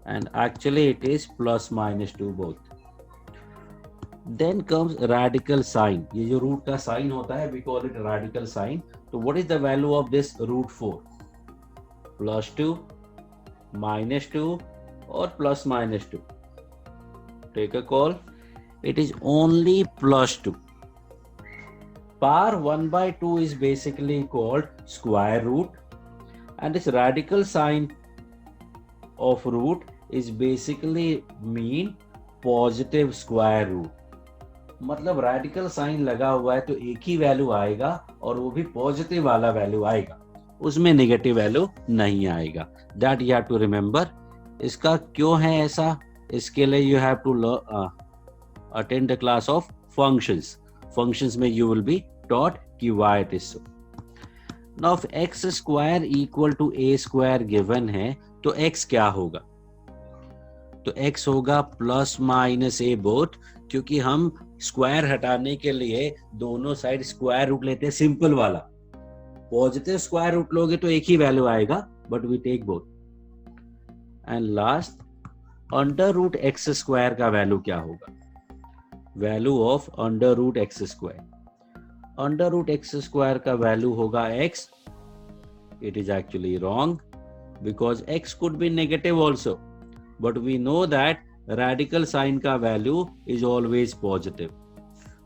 and actually it is plus minus 2 both. Then comes radical sign, ये जो root का sign होता है we call it radical sign. तो what is the value of this root 4? Plus 2, minus 2 और plus minus 2, take a call, it is only plus 2. Power 1 by 2 is basically called square root, and this radical sign of root is basically mean positive square root. मतलब radical sign लगा हुआ है तो एक ही value आएगा और वो भी पॉजिटिव वाला वैल्यू आएगा, उसमें नेगेटिव वैल्यू नहीं आएगा। That you have to remember. इसका क्यों है ऐसा, इसके लिए you have to attend the class of functions. Functions में you will be taught कि why it is so. Now if x square equal to a square given है तो x क्या होगा? तो x होगा प्लस माइनस a बोथ, क्योंकि हम स्क्वायर हटाने के लिए दोनों साइड स्क्वायर रूट लेते हैं, सिंपल वाला। पॉजिटिव स्क्वायर रूट लोगे तो एक ही वैल्यू आएगा, but we take both. And last, under root x square का वैल्यू क्या होगा? Value of under root x square, under root x square का वैल्यू होगा x. It is actually wrong because x could be negative also, but we know that radical sign का value is always positive.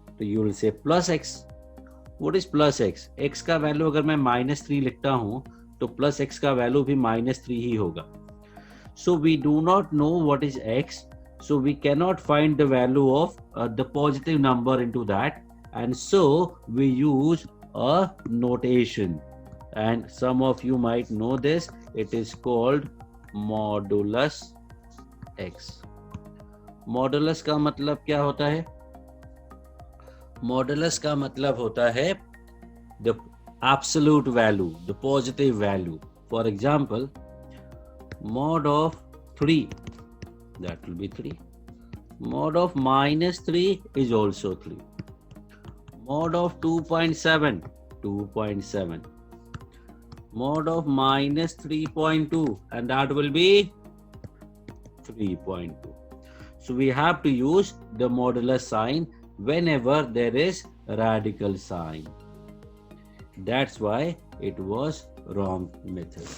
तो you will say plus x. What is plus x? x का value अगर मैं -3 लिखता हूं तो plus x का value भी -3 ही होगा. So we do not know what is x, so we cannot find the value of the positive number into that, and so we use a notation, and some of you might know this. It is called modulus x. Modulus का मतलब क्या होता है? Modulus का मतलब होता है the absolute value, the positive value. For example, mod of 3, that will be 3. Mod of minus 3 is also 3. Mod of 2.7, 2.7. Mod of minus 3.2, and that will be 3.2. So we have to use the modulus sign whenever there is radical sign. That's why it was wrong method.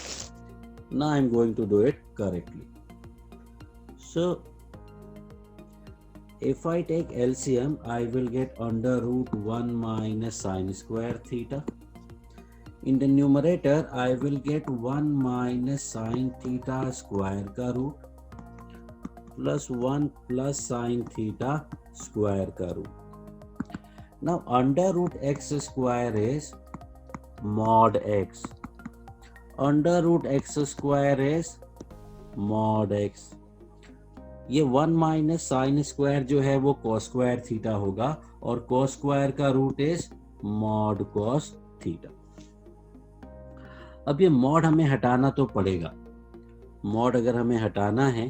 Now I'm going to do it correctly. So if I take LCM, I will get under root 1 minus sine square theta. In the numerator, I will get 1 minus sine theta square ka root plus 1 plus sine theta square ka root. Now under root x square is mod x. Under root x square is mod x. ये 1 minus sine square जो है वो cos square theta होगा और cos square का root is mod cos theta. अब ये mod हमें हटाना तो पड़ेगा. मॉड अगर हमें हटाना है,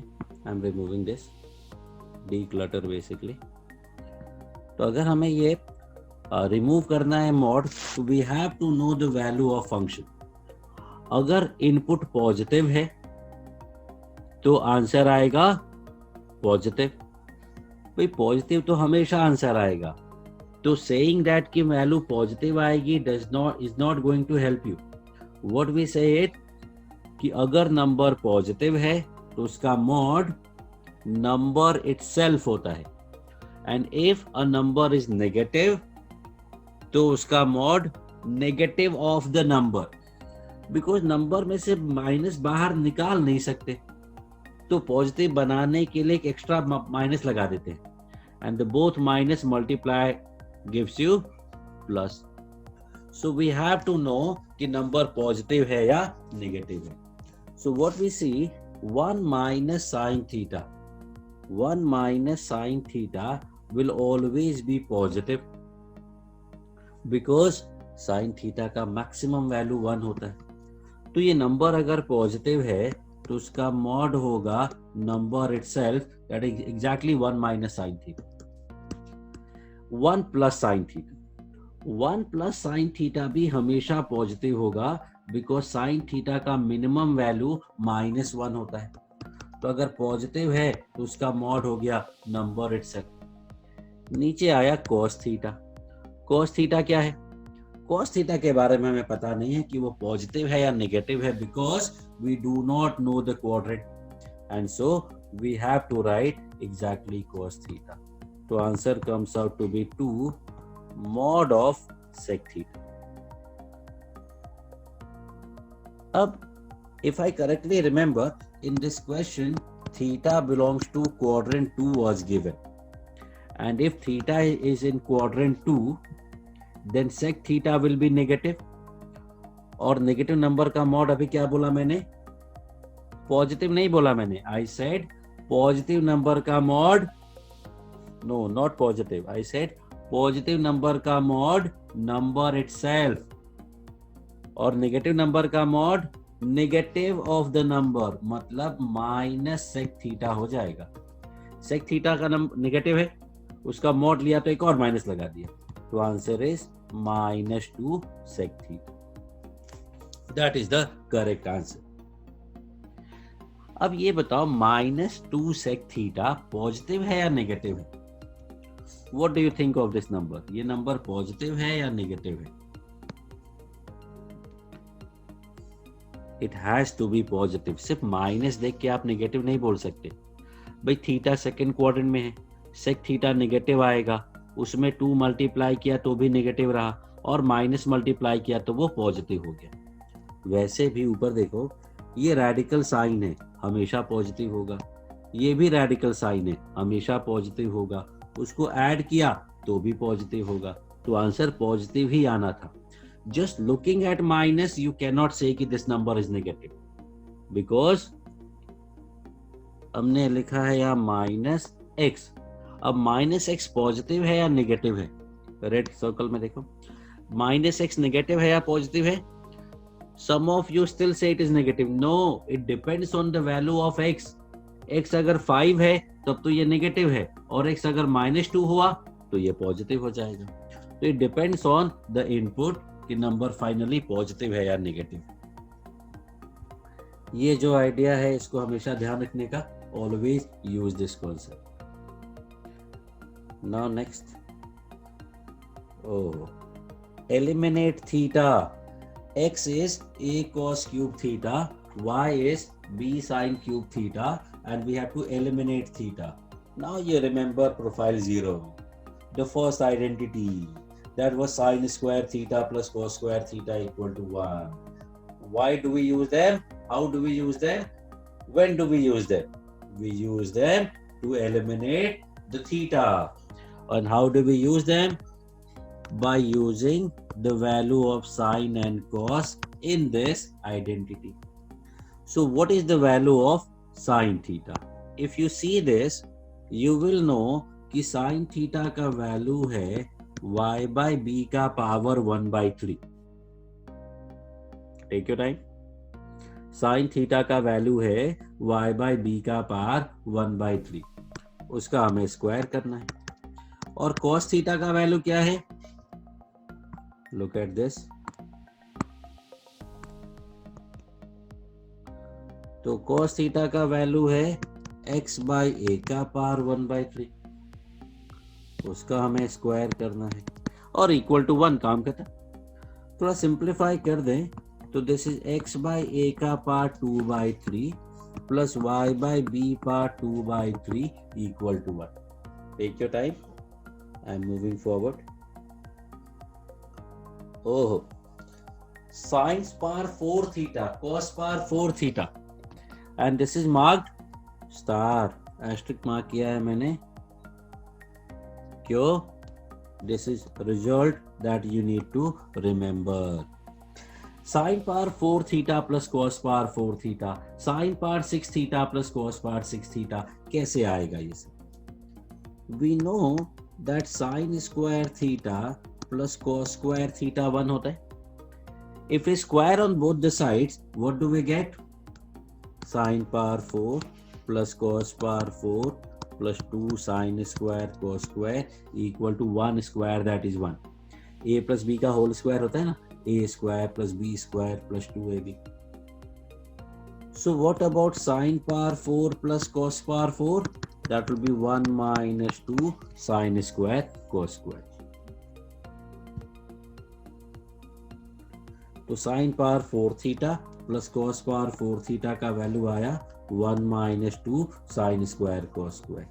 I am removing this, declutter basically. तो अगर हमें ये रिमूव करना है मॉड, तो we have to know the value of function. अगर इनपुट पॉजिटिव है तो आंसर आएगा पॉजिटिव. भाई पॉजिटिव तो हमेशा आंसर आएगा. तो सेइंग दैट की वैल्यू पॉजिटिव आएगी is not going to help you. What we say it कि अगर नंबर पॉजिटिव है तो उसका मॉड नंबर इटसेल्फ होता है, and if a number is negative तो उसका mod negative of the number. Because number में से माइनस बाहर निकाल नहीं सकते, तो पॉजिटिव बनाने के लिए एक एक्स्ट्रा माइनस लगा देते हैं, and the both minus multiply gives you plus. So we have to know कि नंबर पॉजिटिव है या नेगेटिव है. So what we see, 1 minus sine theta, 1 minus sine theta will always be positive, because sine theta का maximum value 1 होता है. तो ये number अगर पॉजिटिव है तो उसका मॉड होगा number itself, that is exactly 1 minus sine theta. 1 plus sine theta, 1 plus sine theta भी हमेशा पॉजिटिव होगा, बिकॉज साइन थीटा का मिनिमम वैल्यू -1 होता है. तो अगर पॉजिटिव है तो उसका मॉड हो गया नंबर इटसेल्फ. नीचे आया कॉस थीटा. कॉस थीटा क्या है? कॉस थीटा के बारे में हमें पता नहीं है कि वो पॉजिटिव है या नेगेटिव है, because we do not know the quadrant, and so we have to write exactly cos theta. तो answer comes out to be 2 mod of sec theta. अब if I correctly remember, in this question theta belongs to quadrant 2 was given, and if theta is in quadrant 2 then sec theta will be negative. और negative number का mod अभी क्या बोला मैंने? Positive नहीं बोला मैंने. आई सेड पॉजिटिव नंबर का mod, no not positive, I said positive number का मॉड नंबर इटसेल्फ, और नेगेटिव नंबर का mod negative of the number, मतलब माइनस सेक थीटा हो जाएगा. सेक थीटा का नंबर नेगेटिव है, उसका मॉड लिया तो एक और माइनस लगा दिया, तो answer is -2 sec theta. That is the correct answer. अब ये बताओ -2 सेक थीटा पॉजिटिव है या नेगेटिव है? What do you think of this number? ये नंबर पॉजिटिव है या नेगेटिव है? It has to be positive. सिर्फ माइनस देख के आप नेगेटिव नहीं बोल सकते. भाई थीटा सेकंड क्वाड्रेंट में है, सेक थीटा नेगेटिव आएगा, उसमें 2 मल्टीप्लाई किया तो भी नेगेटिव रहा, और माइनस मल्टीप्लाई किया तो वो पॉजिटिव हो गया. वैसे भी ऊपर देखो, ये रेडिकल साइन है, हमेशा पॉजिटिव होगा. ये भी रेडिकल साइन है, हमेशा पॉजिटिव होगा. उसको ऐड किया तो भी पॉजिटिव होगा. तो आंसर पॉजिटिव ही आना था. Just looking at minus you can not से कि this number is negative, because हमने लिखा है यहाँ -x. अब -x पॉजिटिव है या नेगेटिव है? रेड सर्कल में देखो, -x नेगेटिव है या पॉजिटिव है? Some of you still say it is negative. No, it depends on the value of x. x अगर 5 है तब तो ये नेगेटिव है, और x अगर -2 हुआ तो ये पॉजिटिव हो जाएगा. तो it depends on the input कि नंबर फाइनली पॉजिटिव है या नेगेटिव. ये जो आइडिया है इसको हमेशा ध्यान रखने का. Always use this concept. Now next. Oh, eliminate theta. X is a cos cube theta, y is b sin cube theta, and we have to eliminate theta. Now you remember profile 0, the first identity, that was sin square theta plus cos square theta equal to 1. Why do we use them? How do we use them? When do we use them? We use them to eliminate the theta. And how do we use them? By using the value of sine and cos in this identity. So what is the value of sine theta? If you see this, you will know कि sine theta का value है y by b का power 1/3. Take your time. Sine theta का value है y by b का power 1/3. उसका हमें square करना है. और cos theta का value क्या है? Look at this. तो cos थीटा का वैल्यू है x by a का पावर 1/3. उसका हमें स्क्वायर करना है और इक्वल टू 1. काम करता. थोड़ा सिंप्लीफाई कर दें तो this is x by a का power 2/3 plus y by b power 2/3 equal to 1. Take your time. I am moving forward. Oh, sin power 4 theta, cos power 4 theta, and this is marked star. Asterisk mark किया है मैंने. क्यों? This is result that you need to remember. Sin power 4 theta plus cos power 4 theta, sin power 6 theta plus cos power 6 theta. कैसे आएगा ये सब? We know that sin square theta plus cos square theta 1 होता है. If we square on both the sides, what do we get? Sin power 4 plus cos power 4 plus 2 sin square cos square equal to 1 square, that is 1. A plus b का whole square होता है ना, a square plus b square plus 2ab. So what about sin power 4 plus cos power 4? That will be 1 minus 2 sin square cos square. तो sine power 4 theta plus cos power 4 theta का value आया 1 minus 2 sine square cos square.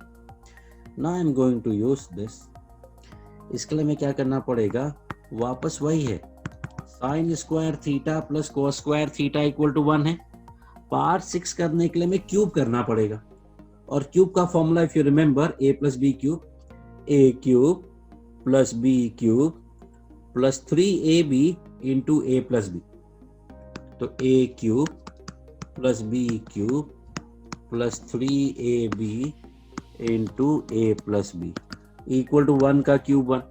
Now I am going to use this. इसके लिए मैं क्या करना पड़ेगा? वापस वही है, sine square theta plus cos square theta equal to 1 है. पावर 6 करने के लिए मैं क्यूब करना पड़ेगा, और क्यूब का formula if you remember a plus B cube, a cube plus B cube plus 3ab into A plus B. तो a cube plus B cube plus 3ab into A plus B equal to 1 का cube 1.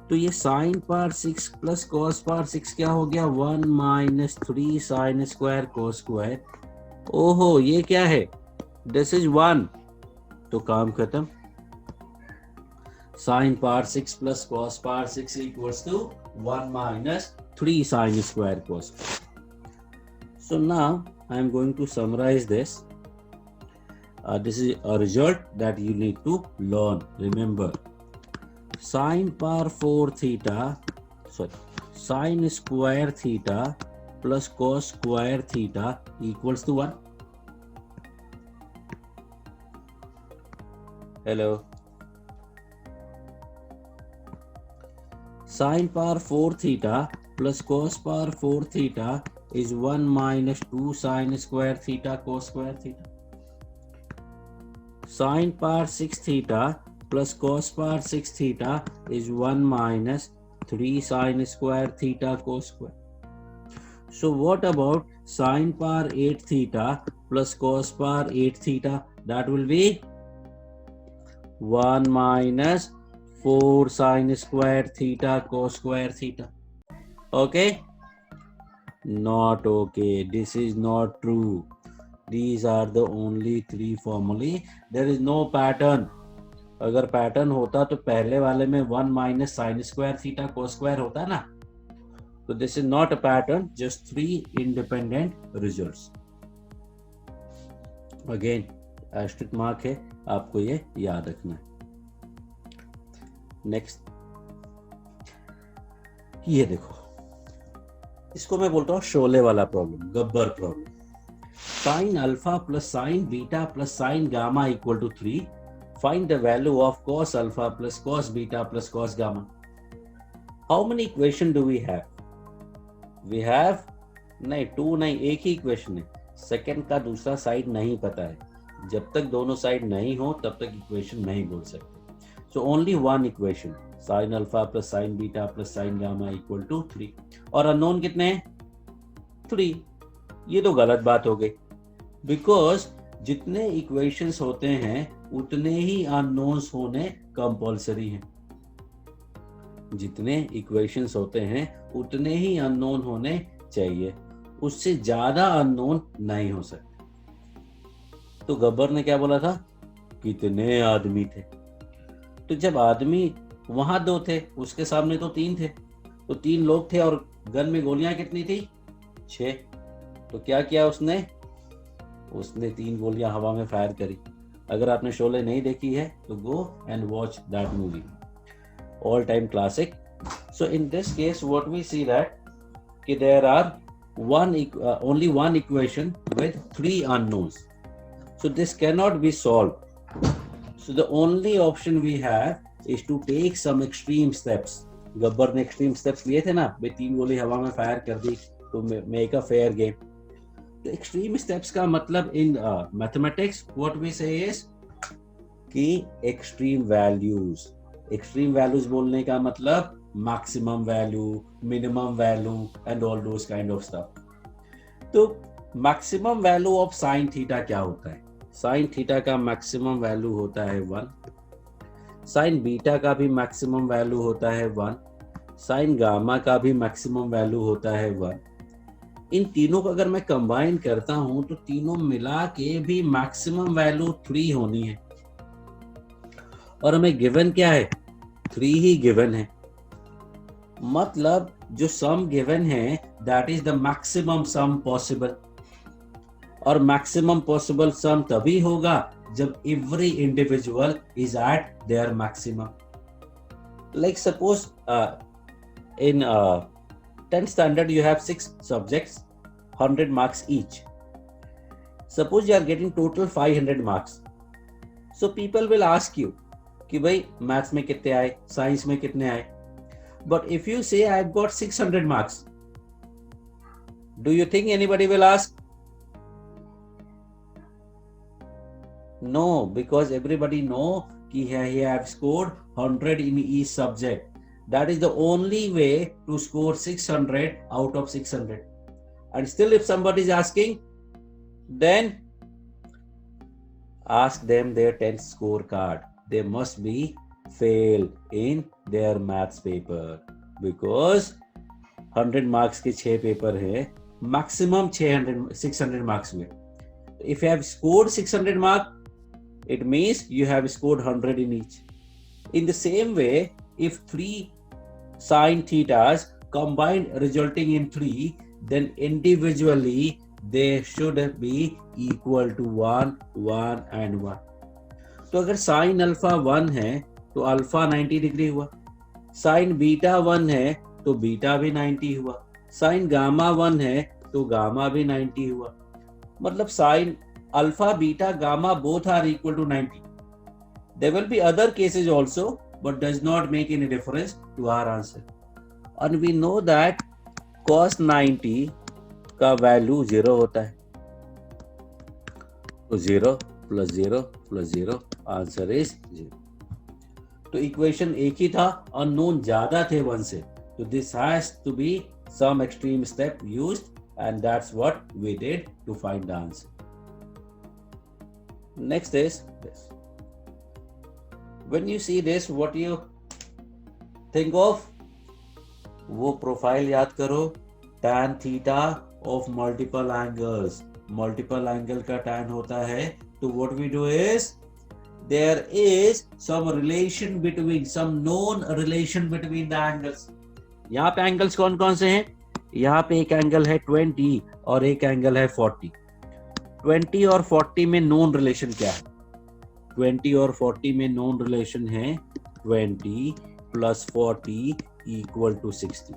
तो ये sine power 6 plus cos power 6 क्या हो गया? 1 minus 3 sine square cos square. ओहो, ये क्या है? This is 1. तो काम खत्म. Sin power 6 plus cos power 6 equals to 1 minus 3 sin square cos. So now I am going to summarize this. This is a result that you need to learn. Remember, sin power 4 theta, sin square theta plus cos square theta equals to 1. Hello. Sin power 4 theta plus cos power 4 theta is 1 minus 2 sin square theta cos square theta. Sin power 6 theta plus cos power 6 theta is 1 minus 3 sin square theta cos square. So what about sin power 8 theta plus cos power 8 theta? That will be 1 minus 4 sin square theta cos square theta. Okay? Not okay. This is not true. These are the only 3 formulae. There is no pattern. अगर pattern होता तो पहले वाले में 1 minus sin square theta cos square होता ना. So this is not a pattern, just 3 independent results. Again, asterisk mark है, आपको ये याद रखना है. Next, ये देखो, इसको मैं बोलता हूँ शोले वाला problem, Gabbar problem. Sin alpha plus sin beta plus sin gamma equal to 3. Find the value of cos alpha plus cos beta plus cos gamma. How many equation do we have? We have नहीं 2 नहीं, एक ही equation है. Second का दूसरा side नहीं पता है. जब तक दोनों साइड नहीं हो तब तक इक्वेशन नहीं बोल सकते. So only one equation, sin alpha plus sin beta plus sin gamma equal to 3. और अननोन कितने हैं? 3. ये तो गलत बात हो गई, बिकॉज जितने इक्वेशंस होते हैं उतने ही अननोन्स होने कंपल्सरी हैं. जितने इक्वेशंस होते हैं उतने ही अननोन होने चाहिए, उससे ज्यादा अननोन नहीं हो सकते. तो गब्बर ने क्या बोला था? कितने आदमी थे. तो जब आदमी वहां 2 थे, उसके सामने तो 3 थे, तो 3 लोग थे और गन में गोलियां कितनी थी? 6. तो क्या किया उसने? उसने 3 गोलियां हवा में फायर करी. अगर आपने शोले नहीं देखी है तो go and watch that movie, all time classic. So in this case what we see that कि there are only one equation with 3 unknowns. So this cannot be solved. So the only option we have is to take some extreme steps. Gabbar ने extreme steps लिए थे ना, भाई 3 गोली हवा में fire कर दी तो make a fair game. तो extreme steps का मतलब in mathematics what we say is कि extreme values. Extreme values बोलने का मतलब maximum value, minimum value and all those kind of stuff. तो maximum value of sin theta क्या होता है? sin theta का maximum value होता है 1. sin beta का भी maximum value होता है 1. sin gamma का भी maximum value होता है 1. इन तीनों को अगर मैं कंबाइन करता हूं तो तीनों मिला के भी maximum value 3 होनी है. और हमें गिवन क्या है? 3 ही गिवन है. मतलब जो सम गिवन है that is the maximum sum possible. और मैक्सिमम पॉसिबल सम तभी होगा जब every individual is at their maximum. Like suppose in 10th standard you have 6 subjects, 100 marks each. Suppose you are getting total 500 marks. So people will ask you कि भाई maths में कितने आए, science में कितने आए. But if you say I've got 600 marks, do you think anybody will ask? No, because everybody know कि he have scored 100 in each subject. That is the only way to score 600 out of 600. And still if somebody is asking, then ask them their 10th scorecard. They must be fail in their maths paper because 100 marks के 6 paper है, maximum 600 marks में. If you have scored 600 mark, it means you have scored 100 in each. In the same way, if 3 sin thetas combined resulting in 3, then individually they should be equal to 1, 1 and 1. तो अगर sin alpha 1 है तो alpha 90 degree हुआ. Sign beta 1 है तो beta भी 90 हुआ. Sign gamma 1 है तो गामा भी 90 हुआ. मतलब sine alpha beta gamma both are equal to 90. There will be other cases also, but does not make any difference to our answer. And we know that cos 90 का value 0 होता है. तो 0 plus 0 plus 0, answer is 0. तो equation एक ही था, unknown ज्यादा थे 1 से, तो this has to be some extreme step used and that's what we did to find the answer. Next is this. When you see this, what you think of वो profile याद करो, tan theta of multiple angles, multiple angle का tan होता है, तो what we do is there is some relation between, some known relation between the angles. यहाँ पे angles कौन कौन से हैं? यहाँ पे एक एंगल है 20 और एक एंगल है 40. 20 और 40 में नोन रिलेशन क्या है? 20 और 40 में नोन रिलेशन है 20 प्लस 40 इक्वल टू 60.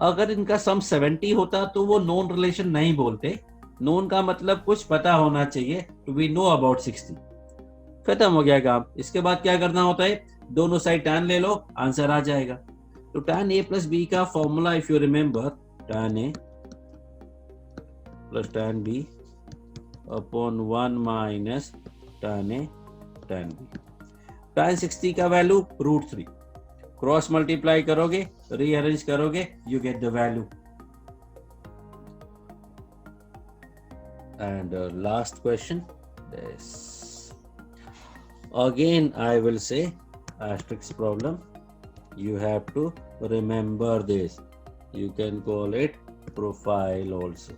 अगर इनका सम 70 होता तो वो नोन रिलेशन नहीं बोलते. नोन का मतलब कुछ पता होना चाहिए, टू वी नो अबाउट 60. खत्म हो गया काम. इसके बाद क्या करना होता है? दोनों साइड tan ले लो, आंसर आ जाएगा. तो tan a प्लस बी का formula if you remember, tan a plus tan b upon 1 minus tan a tan b. tan 60 का वैल्यू √3. क्रॉस मल्टीप्लाई करोगे, रीअरेंज करोगे, you get the value. And last question, again I will say asterisk problem. You have to remember this. You can call it profile also.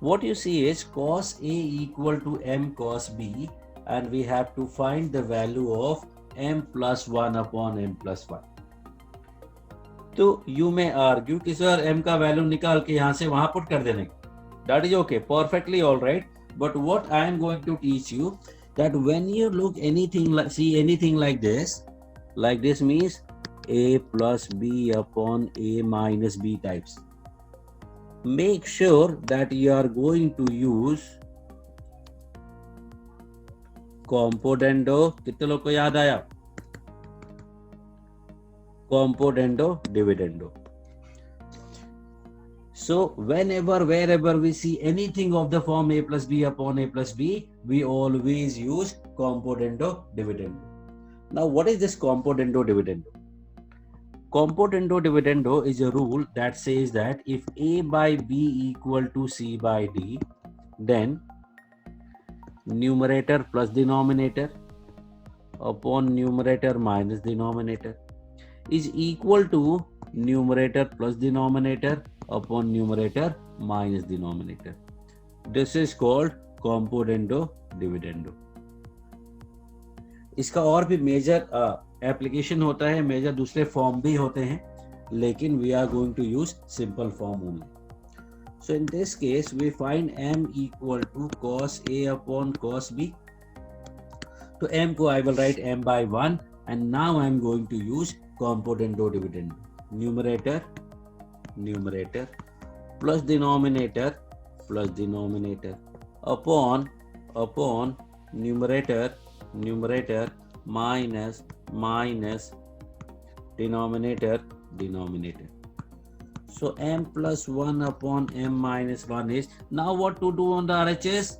What you see is cos A equal to m cos B, and we have to find the value of m plus 1 upon m plus 1. तो you may argue कि sir m का value निकाल के यहाँ से वहाँ put कर देने. That is okay, perfectly all right. But what I am going to teach you, that when you look anything like, see anything like this means a plus b upon a minus b types. Make sure that you are going to use compoundendo. कितने लोग को याद आया? Compoundendo, dividendo. So whenever, wherever we see anything of the form a plus b upon a plus b, we always use compoundendo dividendo. Now what is this compoundendo dividendo? Compoundendo dividendo is a rule that says that if a by b equal to c by d, then numerator plus denominator upon numerator minus denominator is equal to numerator plus denominator upon numerator minus denominator. This is called compoundendo dividendo. इसका और भी major application होता है, major दूसरे form भी होते हैं, लेकिन we are going to use simple form only. So in this case we find m equal to cos a upon cos b. तो m को I will write m by 1, and now I am going to use compoundendo dividendo. Numerator plus denominator upon numerator minus denominator. So m plus 1 upon m minus 1 is, now what to do on the RHS?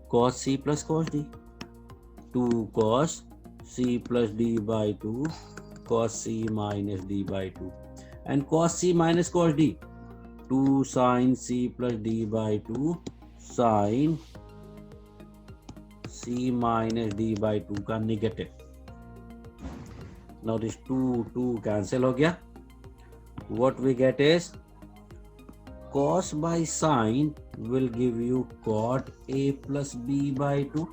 Cos c plus cos d. 2 cos c plus d by 2 cos c minus d by 2. And cos c minus cos d, 2 sin c plus d by 2 sin c minus d by 2 का negative. Now this 2 cancel हो गया. What we get is cos by sin will give you cot a plus b by 2.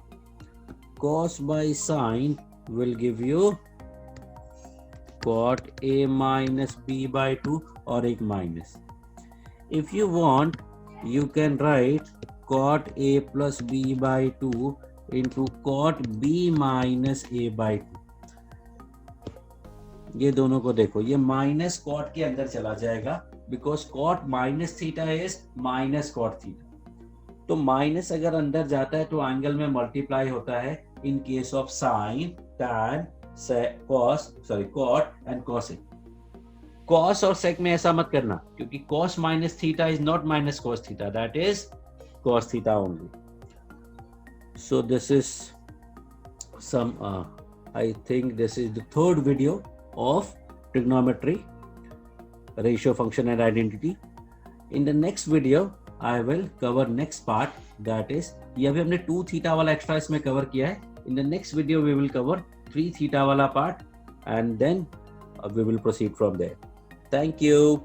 Cos by sin will give you cot a minus b by 2 और एक minus. If you want, you can write cot a plus b by 2 into cot b minus a by 2. ये दोनों को देखो, ये minus cot के अंदर चला जाएगा, because cot minus theta is minus cot theta. तो माइनस अगर अंदर जाता है तो एंगल में मल्टीप्लाई होता है. In case of sine, tan, cot and cosec. Cos और सेक में ऐसा मत करना, क्योंकि cos minus theta is not minus cos theta, that is cos theta only. So this is some I think this is the third video of trigonometry, ratio, function and identity. In the next video I will cover next part, that is ये अभी हमने 2 theta वाला extra इसमें cover किया है. In the next video we will cover 3 theta वाला part and then we will proceed from there. Thank you.